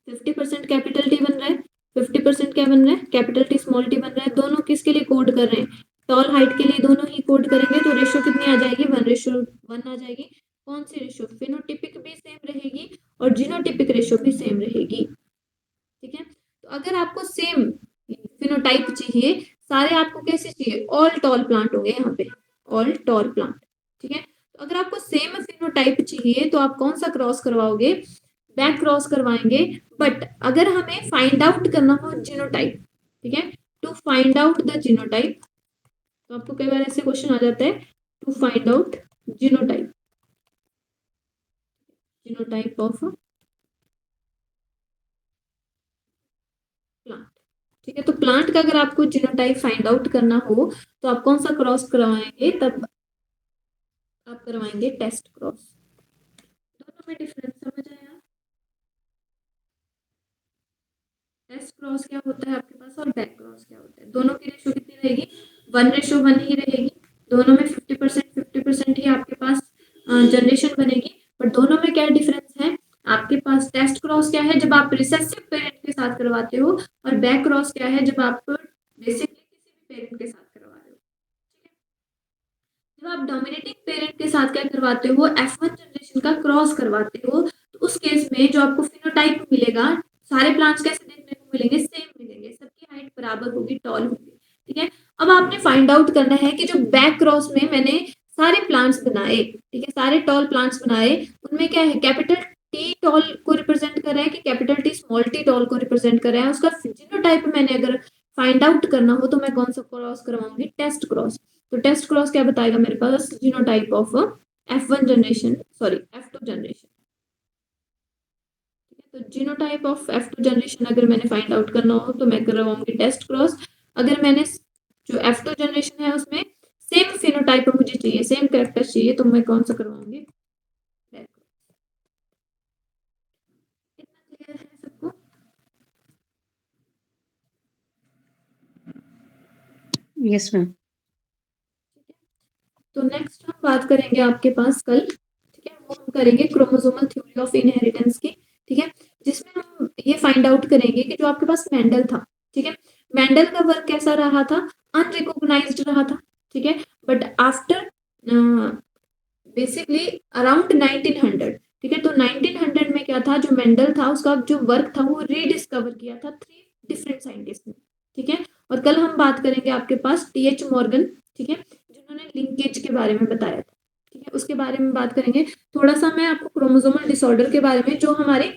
50% कैपिटल टी बन रहा है, 50% क्या बन रहा है, कैपिटल टी स्मॉल टी बन रहा है। दोनों किसके लिए कोड कर रहे हैं, टॉल हाइट के लिए दोनों ही कोड करेंगे, तो रेशो कितनी आ जाएगी, 1:1 आ जाएगी। कौन सी रेशो, फिनोटिपिक भी सेम रहेगी और जीनोटिपिक रेशो भी सेम रहेगी, ठीक है। तो अगर आपको सेम फिनोटाइप चाहिए, सारे आपको कैसे चाहिए, ऑल टॉल प्लांट होंगे यहाँ पे, ऑल टॉल प्लांट, ठीक है। तो अगर आपको सेम फिनोटाइप चाहिए तो आप कौन सा क्रॉस करवाओगे, बैक क्रॉस करवाएंगे। बट अगर हमें फाइंड आउट करना हो जीनोटाइप, ठीक है, to find out the genotype, तो आपको कई बार ऐसे क्वेश्चन आ जाता है, to find out genotype, genotype of plant, ठीक है। तो प्लांट का अगर आपको जीनोटाइप फाइंड आउट करना हो तो आप कौन सा क्रॉस करवाएंगे, तब आप करवाएंगे टेस्ट क्रॉस। दोनों में डिफरेंस समझ आया, टेस्ट क्रॉस क्या होता है आपके पास और बैक क्रॉस क्या होता है, दोनों की रेशो कितनी रहेगी, 1:1 ही रहेगी। दोनों में 50% ही आपके पास जनरेशन बनेगी। पर दोनों में क्या डिफरेंस है, आपके पास टेस्ट क्रॉस क्या है, जब आप रिसेसिव पेरेंट के साथ करवाते हो, और बैक क्रॉस क्या है, जब आप बेसिकली किसी भी पेरेंट के साथ करवा रहे हो, ठीक है। जब आप डोमिनेटिंग पेरेंट के साथ क्या करवाते हो, F1 जनरेशन का क्रॉस करवाते हो, तो उस केस में जो आपको फिनोटाइप मिलेगा, सारे प्लांट्स कैसे देखने को मिलेंगे, सेम मिलेंगे, सबकी हाइट बराबर होगी, टॉल होगी, ठीक है। अब आपने फाइंड आउट करना है कि जो बैक क्रॉस में मैंने सारे प्लांट्स बनाए, ठीक है, सारे टॉल प्लांट्स बनाए, उनमें क्या है, कैपिटल टी टॉल को रिप्रेजेंट कर रहा है कि capital T small T tall को रिप्रेजेंट कर रहा है, उसका जीनोटाइप मैंने अगर फाइंड आउट करना हो तो मैं कौन सा क्रॉस करवाऊंगी, टेस्ट क्रॉस। तो टेस्ट क्रॉस क्या बताएगा मेरे पास, genotype of F1 generation, sorry F2 generation, तो जीनोटाइप ऑफ F2 जनरेशन अगर मैंने फाइंड आउट करना हो तो मैं करवाऊंगी टेस्ट क्रॉस। अगर मैंने जो F2 जनरेशन है उसमें सेम फिनोटाइप मुझे चाहिए, सेम कैरेक्टर चाहिए, तो मैं कौन सा करवाऊंगी, इतना क्लियर है सबको। Yes, ma'am. तो नेक्स्ट हम बात करेंगे आपके पास कल, ठीक है, वो हम करेंगे क्रोमोसोमल थ्योरी ऑफ इनहेरिटेंस की, ठीक है, जिसमें हम ये फाइंड आउट करेंगे कि जो आपके पास मेंडल था, ठीक है, मेंडल का वर्क कैसा रहा था, अनरिकॉग्नाइज्ड रहा था, ठीक है। बट आफ्टर बेसिकली अराउंड 1900, ठीक है, तो 1900 में क्या था, जो मेंडल था उसका जो वर्क था वो रीडिस्कवर किया था 3 डिफरेंट साइंटिस्ट ने, ठीक है। और कल हम बात करेंगे आपके पास TH मॉर्गन, ठीक है, जिन्होंने लिंकेज के बारे में बताया था, ठीक है, उसके बारे में बात करेंगे। थोड़ा सा मैं आपको क्रोमोसोमल डिसऑर्डर के बारे में जो हमारे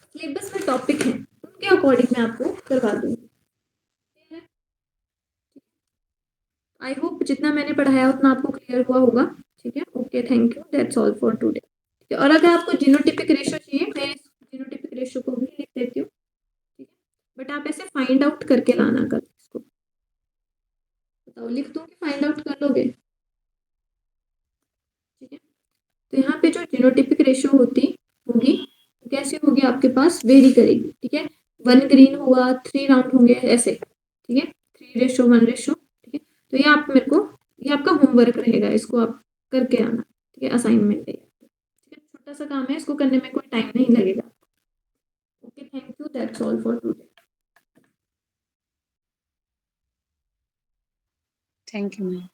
सिलेबस में टॉपिक है उनके अकॉर्डिंग मैं आपको करवा दूंगी। आई होप जितना मैंने पढ़ाया उतना आपको क्लियर हुआ होगा, ठीक है। Okay, thank you, that's all for today. और अगर आपको जीनोटिपिक रेशो चाहिए, मैं जीनोटिपिक रेशो को भी लिख देती हूँ, ठीक है, बट आप ऐसे फाइंड आउट करके लाना कल इसको, बताओ लिख दूँ कि फाइंड आउट कर लोगे, ठीक है। तो यहाँ पे जो जीनोटिपिक रेशो होगी वो कैसे होगी, आपके पास वेरी करेगी, ठीक है, 1 ग्रीन होगा, 3 राउंड होंगे ऐसे, ठीक है, 3:1 रेशो, ठीक है। तो ये आप मेरे को, ये आपका होमवर्क रहेगा, इसको आप करके आना, ठीक है, असाइनमेंट है, ठीक है, छोटा सा काम है, इसको करने में कोई टाइम नहीं लगेगा। Okay, thank you, that's all for today. Thank you, ma'am.